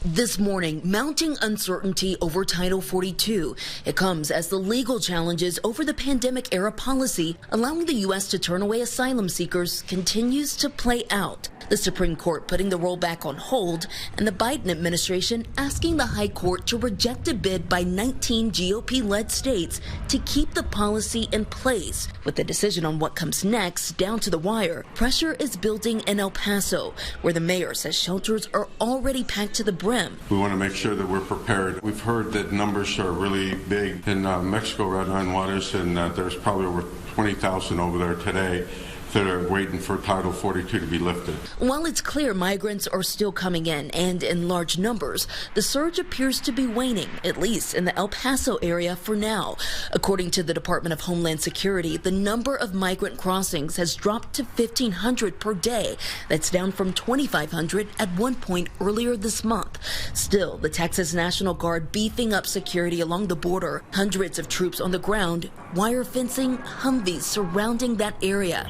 This morning, mounting uncertainty over Title 42. It comes as the legal challenges over the pandemic-era policy allowing the U.S. to turn away asylum seekers continues to play out. The Supreme Court putting the rollback on hold, and the Biden administration asking the High Court to reject a bid by 19 GOP-led states to keep the policy in place. With the decision on what comes next down to the wire, pressure is building in El Paso, where the mayor says shelters are already packed to the brim. We want to make sure that we're prepared. We've heard that numbers are really big in Mexico, Red Line Waters, and there's probably over 20,000 over there today that are waiting for Title 42 to be lifted. While it's clear migrants are still coming in and in large numbers, the surge appears to be waning, at least in the El Paso area for now. According to the Department of Homeland Security, the number of migrant crossings has dropped to 1,500 per day. That's down from 2,500 at one point earlier this month. Still, the Texas National Guard beefing up security along the border, hundreds of troops on the ground, wire fencing, Humvees surrounding that area.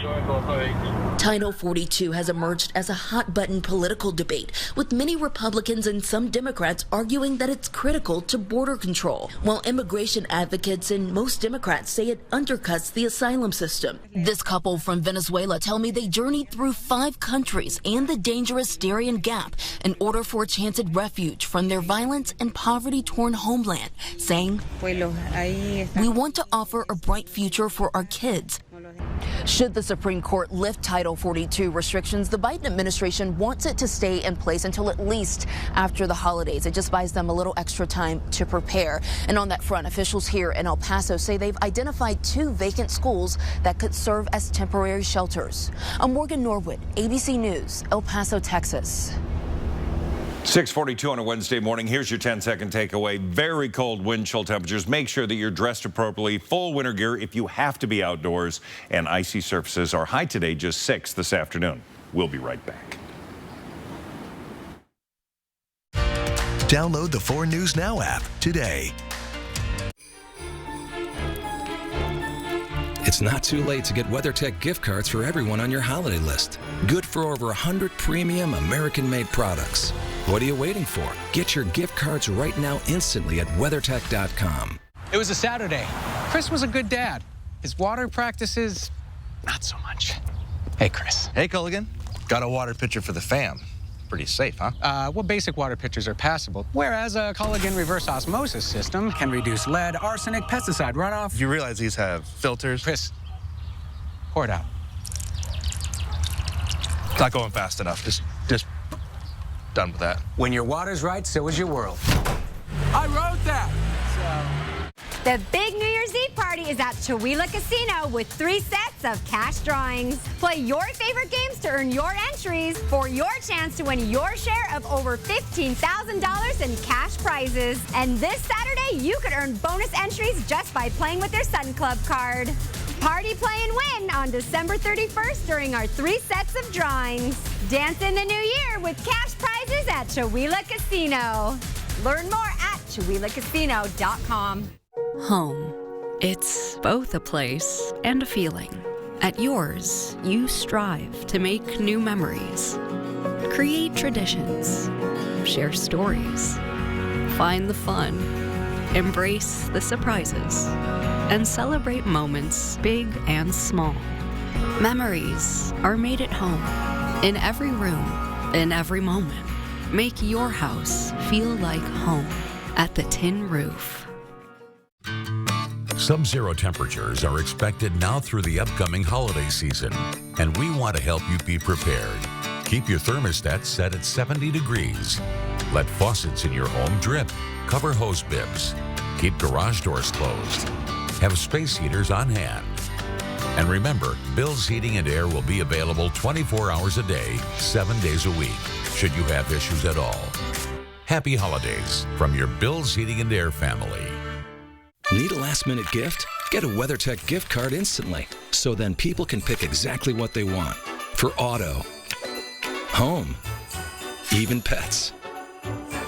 Title 42 has emerged as a hot-button political debate, with many Republicans and some Democrats arguing that it's critical to border control, while immigration advocates and most Democrats say it undercuts the asylum system. This couple from Venezuela tell me they journeyed through 5 countries and the dangerous Darien Gap in order for a chance at refuge from their violence and poverty-torn homeland, saying, "We want to offer a bright future for our kids." Should the Supreme Court lift Title 42 restrictions, the Biden administration wants it to stay in place until at least after the holidays. It just buys them a little extra time to prepare. And on that front, officials here in El Paso say they've identified 2 vacant schools that could serve as temporary shelters. I'm Morgan Norwood, ABC News, El Paso, Texas. 6:42 on a Wednesday morning. Here's your 10-second takeaway. Very cold wind chill temperatures. Make sure that you're dressed appropriately. Full winter gear if you have to be outdoors. And icy surfaces are high today, just 6 this afternoon. We'll be right back. Download the 4 News Now app today. It's not too late to get WeatherTech gift cards for everyone on your holiday list. Good for over 100 premium American-made products. What are you waiting for? Get your gift cards right now instantly at WeatherTech.com. It was a Saturday. Chris was a good dad. His water practices, not so much. Hey, Chris. Hey, Culligan. Got a water pitcher for the fam. Pretty safe, huh? Well, basic water pitchers are passable, whereas a Culligan reverse osmosis system can reduce lead, arsenic, pesticide runoff. You realize these have filters? Chris, pour it out. Not going fast enough. Just done with that. When your water's right, so is your world. I wrote that. The big New Year's Eve party is at Chihuahua Casino with 3 sets of cash drawings. Play your favorite games to earn your entries for your chance to win your share of over $15,000 in cash prizes. And this Saturday, you could earn bonus entries just by playing with your Sun Club card. Party, play, and win on December 31st during our 3 sets of drawings. Dance in the new year with cash prizes at Chihuahua Casino. Learn more at ChihuahuaCasino.com. Home. It's both a place and a feeling. At yours, you strive to make new memories, create traditions, share stories, find the fun, embrace the surprises, and celebrate moments big and small. Memories are made at home, in every room, in every moment. Make your house feel like home at the Tin Roof. Sub-zero temperatures are expected now through the upcoming holiday season, and we want to help you be prepared. Keep your thermostat set at 70 degrees. Let faucets in your home drip. Cover hose bibs. Keep garage doors closed. Have space heaters on hand. And remember, Bill's Heating and Air will be available 24 hours a day, 7 days a week, should you have issues at all. Happy holidays from your Bill's Heating and Air family. Need a last-minute gift? Get a WeatherTech gift card instantly, so then people can pick exactly what they want. For auto, home, even pets.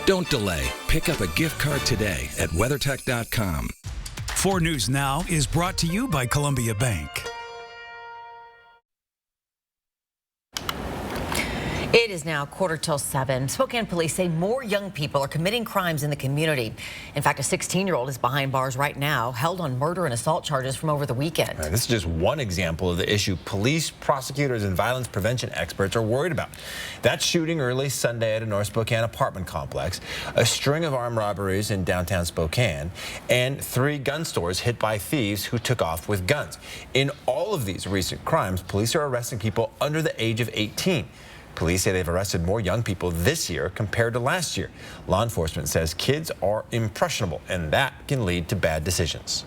Don't delay. Pick up a gift card today at WeatherTech.com. 4 News Now is brought to you by Columbia Bank. It is now 6:45. Spokane police say more young people are committing crimes in the community. In fact, a 16-year-old is behind bars right now, held on murder and assault charges from over the weekend. This is just one example of the issue police, prosecutors, and violence prevention experts are worried about. That shooting early Sunday at a North Spokane apartment complex, a string of armed robberies in downtown Spokane, and 3 gun stores hit by thieves who took off with guns. In all of these recent crimes, police are arresting people under the age of 18. Police say they've arrested more young people this year compared to last year. Law enforcement says kids are impressionable, and that can lead to bad decisions.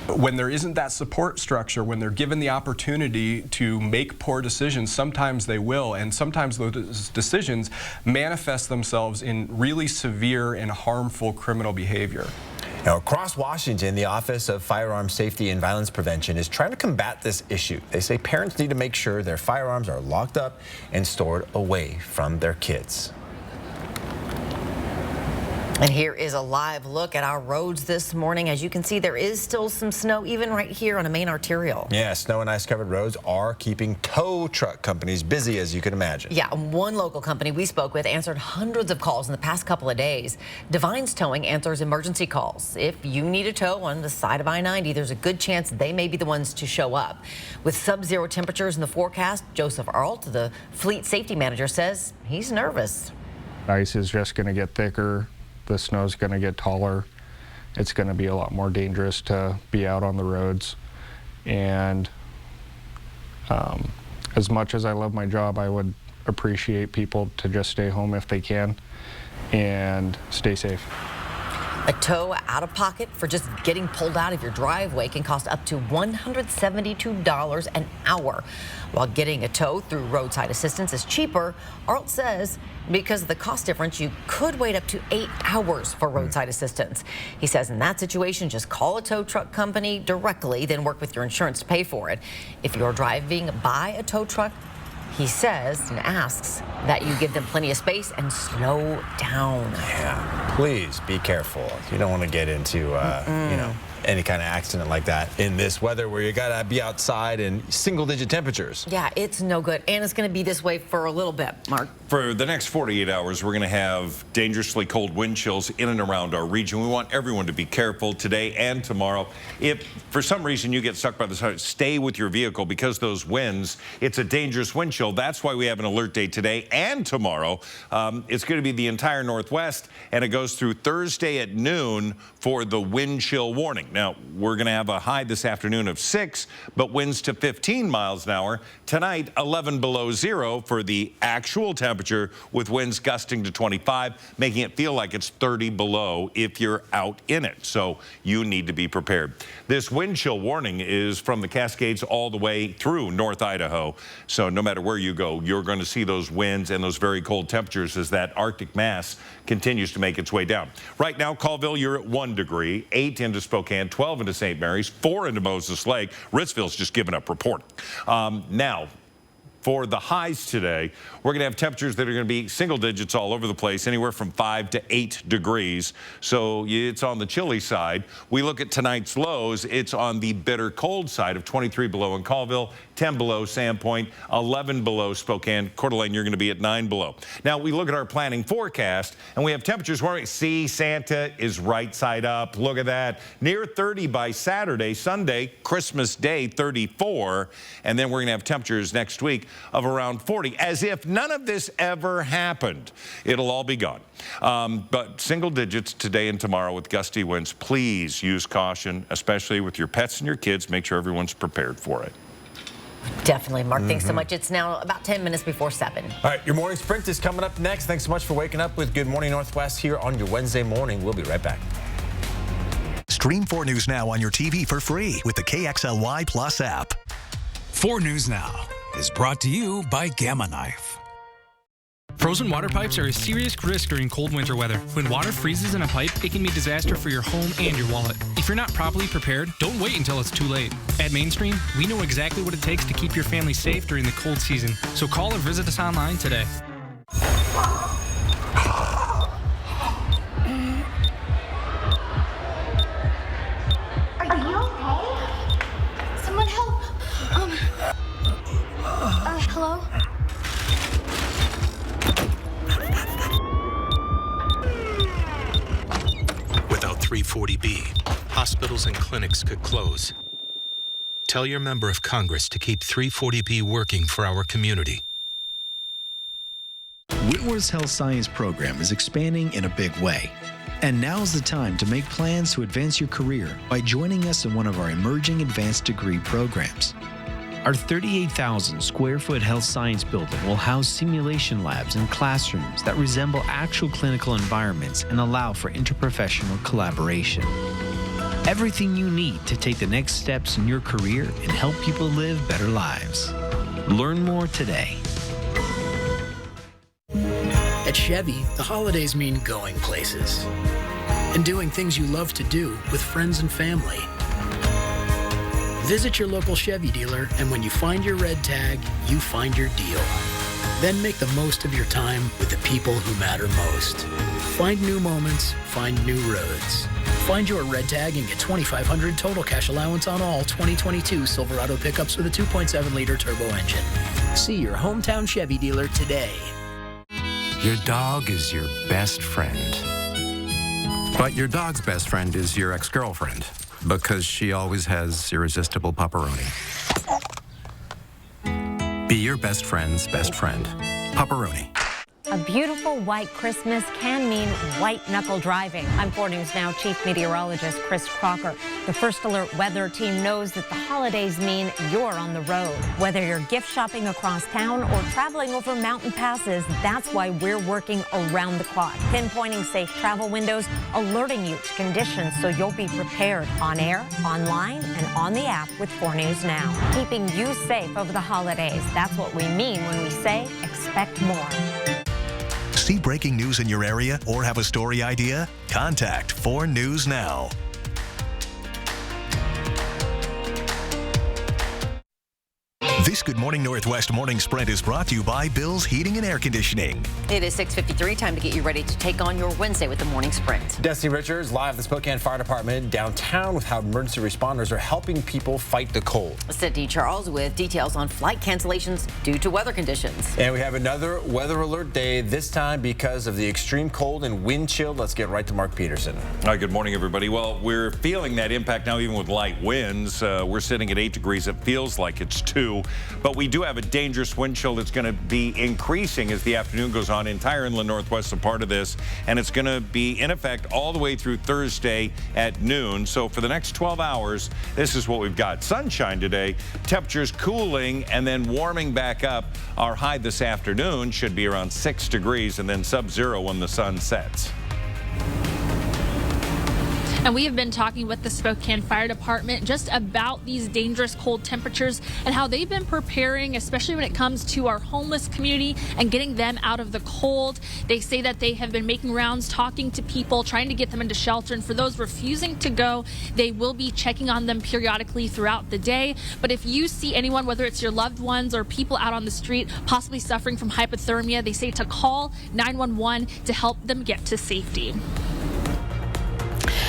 When there isn't that support structure, when they're given the opportunity to make poor decisions, sometimes they will, and sometimes those decisions manifest themselves in really severe and harmful criminal behavior. Now, across Washington, the Office of Firearms Safety and Violence Prevention is trying to combat this issue. They say parents need to make sure their firearms are locked up and stored away from their kids. And here is a live look at our roads this morning. As you can see, there is still some snow, even right here on a main arterial. Yeah, snow and ice covered roads are keeping tow truck companies busy, as you can imagine. Yeah, one local company we spoke with answered hundreds of calls in the past couple of days. Divine's Towing answers emergency calls. If you need a tow on the side of I-90, there's a good chance they may be the ones to show up. With sub-zero temperatures in the forecast, Joseph Arlt, the fleet safety manager, says he's nervous. Ice is just going to get thicker. The snow's going to get taller. It's going to be a lot more dangerous to be out on the roads. And as much as I love my job, I would appreciate people to just stay home if they can and stay safe. A tow out of pocket for just getting pulled out of your driveway can cost up to $172 an hour. While getting a tow through roadside assistance is cheaper, Arlt says because of the cost difference, you could wait up to 8 hours for roadside assistance. He says in that situation, just call a tow truck company directly, then work with your insurance to pay for it. If you're driving by a tow truck, he says and asks that you give them plenty of space and slow down. Yeah, please be careful. You don't want to get into, you know, any kind of accident like that in this weather where you gotta be outside in single-digit temperatures. Yeah, it's no good. And it's going to be this way for a little bit, Mark. For the next 48 hours, we're going to have dangerously cold wind chills in and around our region. We want everyone to be careful today and tomorrow. If for some reason you get stuck by the sun, stay with your vehicle because those winds, it's a dangerous wind chill. That's why we have an alert day today and tomorrow. It's going to be the entire Northwest, and it goes through Thursday at noon for the wind chill warning. Now, we're going to have a high this afternoon of 6, but winds to 15 miles an hour. Tonight, 11 below zero for the actual temperature, with winds gusting to 25, making it feel like it's 30 below if you're out in it. So you need to be prepared. This wind chill warning is from the Cascades all the way through North Idaho. So no matter where you go, you're going to see those winds and those very cold temperatures as that Arctic mass continues to make its way down. Right now, Colville, you're at 1 degree, 8 into Spokane, 12 into St. Mary's, 4 into Moses Lake. Ritzville's just given up reporting. Now, for the highs today. We're going to have temperatures that are going to be single digits all over the place, anywhere from 5 to 8 degrees. So it's on the chilly side. We look at tonight's lows. It's on the bitter cold side of 23 below in Colville, 10 below Sandpoint, 11 below Spokane. Coeur d'Alene, you're going to be at 9 below. Now, we look at our planning forecast, and we have temperatures where we see Santa is right side up. Look at that. Near 30 by Saturday. Sunday, Christmas Day, 34. And then we're going to have temperatures next week of around 40, as if none of this ever happened. It'll all be gone. But single digits today and tomorrow with gusty winds. Please use caution, especially with your pets and your kids. Make sure everyone's prepared for it. Definitely, Mark. Thanks so much. It's now about 10 minutes before 7. All right, your morning sprint is coming up next. Thanks so much for waking up with Good Morning Northwest here on your Wednesday morning. We'll be right back. Stream 4 News Now on your TV for free with the KXLY Plus app. 4 News Now is brought to you by Gamma Knife. Frozen water pipes are a serious risk during cold winter weather. When water freezes in a pipe, it can be a disaster for your home and your wallet. If you're not properly prepared, don't wait until it's too late. At Mainstream, we know exactly what it takes to keep your family safe during the cold season. So call or visit us online today. Are you okay? Someone help. Hello? Without 340B, hospitals and clinics could close. Tell your member of Congress to keep 340B working for our community. Whitworth's Health Science program is expanding in a big way. And now's the time to make plans to advance your career by joining us in one of our emerging advanced degree programs. Our 38,000 square foot health science building will house simulation labs and classrooms that resemble actual clinical environments and allow for interprofessional collaboration. Everything you need to take the next steps in your career and help people live better lives. Learn more today. At Chevy, the holidays mean going places and doing things you love to do with friends and family. Visit your local Chevy dealer, and when you find your red tag, you find your deal. Then make the most of your time with the people who matter most. Find new moments, find new roads. Find your red tag and get $2,500 total cash allowance on all 2022 Silverado pickups with a 2.7-liter turbo engine. See your hometown Chevy dealer today. Your dog is your best friend. But your dog's best friend is your ex-girlfriend, because she always has irresistible pepperoni. Be your best friend's best friend. Pepperoni. A beautiful white Christmas can mean white-knuckle driving. I'm 4 News Now Chief Meteorologist Chris Crocker. The First Alert Weather Team knows that the holidays mean you're on the road. Whether you're gift shopping across town or traveling over mountain passes, that's why we're working around the clock, pinpointing safe travel windows, alerting you to conditions so you'll be prepared on air, online, and on the app with 4 News Now. Keeping you safe over the holidays. That's what we mean when we say expect more. See breaking news in your area or have a story idea? Contact 4 News Now. This Good Morning Northwest Morning Sprint is brought to you by Bill's Heating and Air Conditioning. It is 6:53, time to get you ready to take on your Wednesday with the morning sprint. Destiny Richards live at the Spokane Fire Department downtown with how emergency responders are helping people fight the cold. Sydney Charles with details on flight cancellations due to weather conditions. And we have another weather alert day, this time because of the extreme cold and wind chill. Let's get right to Mark Peterson. All right, good morning, everybody. Well, we're feeling that impact now, even with light winds. We're sitting at 8 degrees. It feels like it's 2. But we do have a dangerous wind chill that's going to be increasing as the afternoon goes on. Entire inland Northwest a part of this, and it's going to be in effect all the way through Thursday at noon. So for the next 12 hours, this is what we've got. Sunshine today, temperatures cooling and then warming back up. Our high this afternoon should be around 6 degrees and then sub-zero when the sun sets. And we have been talking with the Spokane Fire Department just about these dangerous cold temperatures and how they've been preparing, especially when it comes to our homeless community and getting them out of the cold. They say that they have been making rounds, talking to people, trying to get them into shelter. And for those refusing to go, they will be checking on them periodically throughout the day. But if you see anyone, whether it's your loved ones or people out on the street, possibly suffering from hypothermia, they say to call 911 to help them get to safety.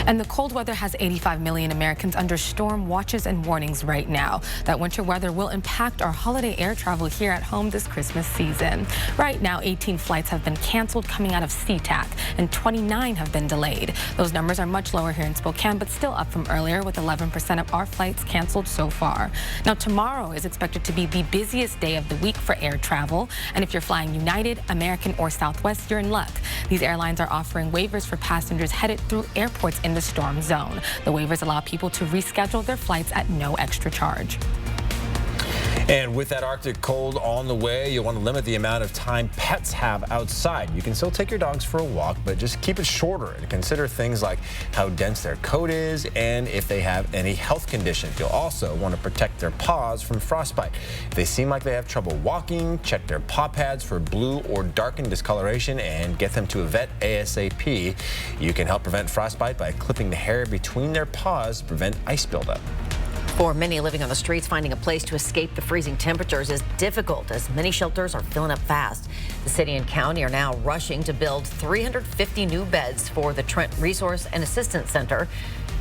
And the cold weather has 85 million Americans under storm watches and warnings right now. That winter weather will impact our holiday air travel here at home this Christmas season. Right now, 18 flights have been canceled coming out of SeaTac, and 29 have been delayed. Those numbers are much lower here in Spokane, but still up from earlier, with 11% of our flights canceled so far. Now, tomorrow is expected to be the busiest day of the week for air travel. And if you're flying United, American, or Southwest, you're in luck. These airlines are offering waivers for passengers headed through airports in the storm zone. The waivers allow people to reschedule their flights at no extra charge. And with that Arctic cold on the way, you'll want to limit the amount of time pets have outside. You can still take your dogs for a walk, but just keep it shorter and consider things like how dense their coat is and if they have any health conditions. You'll also want to protect their paws from frostbite. If they seem like they have trouble walking, check their paw pads for blue or darkened discoloration and get them to a vet ASAP. You can help prevent frostbite by clipping the hair between their paws to prevent ice buildup. For many living on the streets, finding a place to escape the freezing temperatures is difficult as many shelters are filling up fast. The city and county are now rushing to build 350 new beds for the Trent Resource and Assistance Center.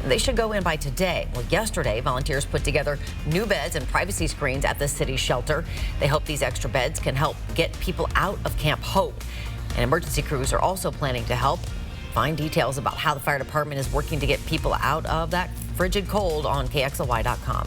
They should go in by today. Well, yesterday, volunteers put together new beds and privacy screens at the city's shelter. They hope these extra beds can help get people out of Camp Hope. And emergency crews are also planning to help. Find details about how the fire department is working to get people out of that frigid cold on KXLY.com.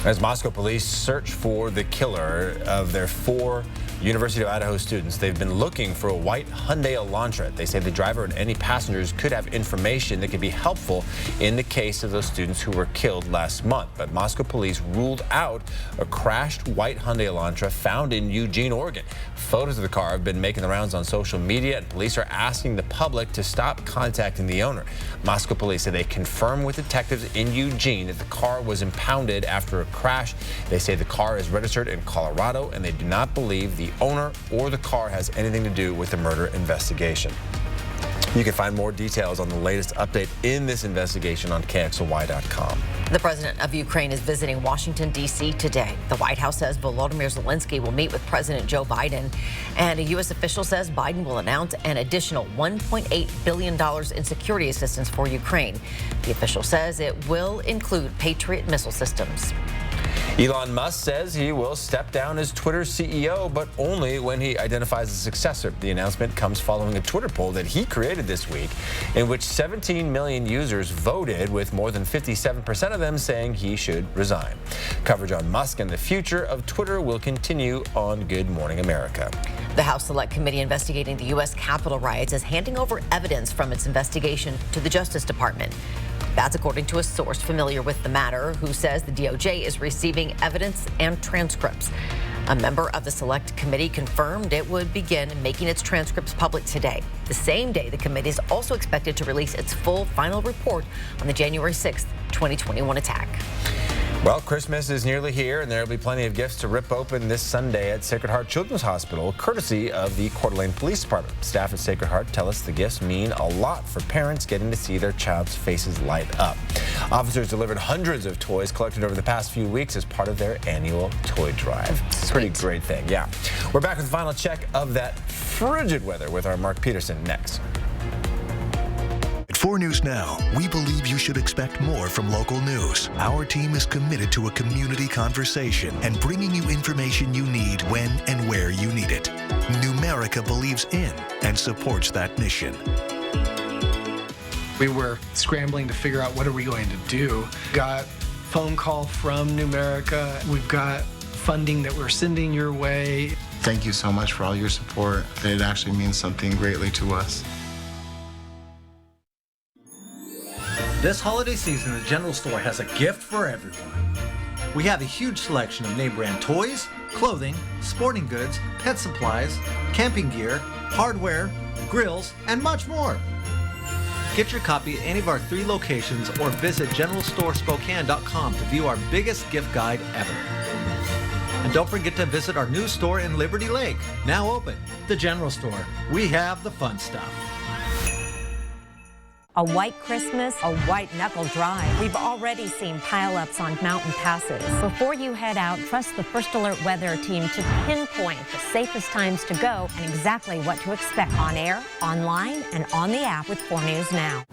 As Moscow police search for the killer of their 4 University of Idaho students, they've been looking for a white Hyundai Elantra. They say the driver and any passengers could have information that could be helpful in the case of those students who were killed last month. But Moscow police ruled out a crashed white Hyundai Elantra found in Eugene, Oregon. Photos of the car have been making the rounds on social media, and police are asking the public to stop contacting the owner. Moscow police say they confirmed with detectives in Eugene that the car was impounded after a crash. They say the car is registered in Colorado, and they do not believe the owner or the car has anything to do with the murder investigation. You can find more details on the latest update in this investigation on KXLY.com. The president of Ukraine is visiting Washington, D.C. today. The White House says Volodymyr Zelensky will meet with President Joe Biden. And a U.S. official says Biden will announce an additional $1.8 billion in security assistance for Ukraine. The official says it will include Patriot missile systems. Elon Musk says he will step down as Twitter's CEO, but only when he identifies a successor. The announcement comes following a Twitter poll that he created this week, in which 17 million users voted, with more than 57% of them saying he should resign. Coverage on Musk and the future of Twitter will continue on Good Morning America. The House Select Committee investigating the U.S. Capitol riots is handing over evidence from its investigation to the Justice Department. That's according to a source familiar with the matter, who says the DOJ is receiving evidence and transcripts. A member of the Select Committee confirmed it would begin making its transcripts public today. The same day, the committee is also expected to release its full final report on the January 6th, 2021 attack. Well, Christmas is nearly here, and there will be plenty of gifts to rip open this Sunday at Sacred Heart Children's Hospital, courtesy of the Coeur d'Alene Police Department. Staff at Sacred Heart tell us the gifts mean a lot for parents getting to see their child's faces light up. Officers delivered hundreds of toys collected over the past few weeks as part of their annual toy drive. Pretty great thing, yeah. We're back with the final check of that frigid weather with our Mark Peterson next. At 4 News Now, we believe you should expect more from local news. Our team is committed to a community conversation and bringing you information you need when and where you need it. Numerica believes in and supports that mission. We were scrambling to figure out what are we going to do. Got phone call from Numerica. We've got funding that we're sending your way. Thank you so much for all your support. It actually means something greatly to us. This holiday season, the General Store has a gift for everyone. We have a huge selection of name brand toys, clothing, sporting goods, pet supplies, camping gear, hardware, grills, and much more. Get your copy at any of our 3 locations or visit generalstorespokane.com to view our biggest gift guide ever. And don't forget to visit our new store in Liberty Lake, now open, the General Store. We have the fun stuff. A white Christmas, a white knuckle drive. We've already seen pileups on mountain passes. Before you head out, trust the First Alert weather team to pinpoint the safest times to go and exactly what to expect on air, online, and on the app with 4 News Now.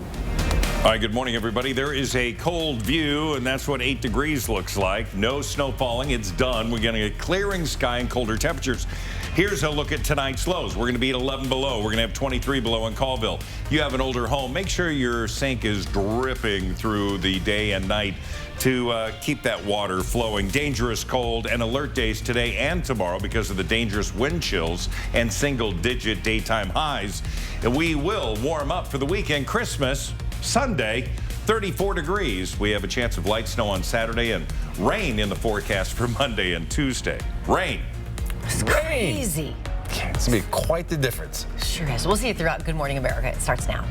All right, good morning, everybody. There is a cold view, and that's what 8 degrees looks like. No snow falling. It's done. We're getting a clearing sky and colder temperatures. Here's a look at tonight's lows. We're going to be at 11 below. We're going to have 23 below in Colville. You have an older home. Make sure your sink is dripping through the day and night to keep that water flowing. Dangerous cold and alert days today and tomorrow because of the dangerous wind chills and single-digit daytime highs. And we will warm up for the weekend. Christmas Sunday, 34 degrees. We have a chance of light snow on Saturday and rain in the forecast for Monday and Tuesday. Rain. It's crazy. It's going to be quite the difference. Sure is. We'll see you throughout Good Morning America. It starts now.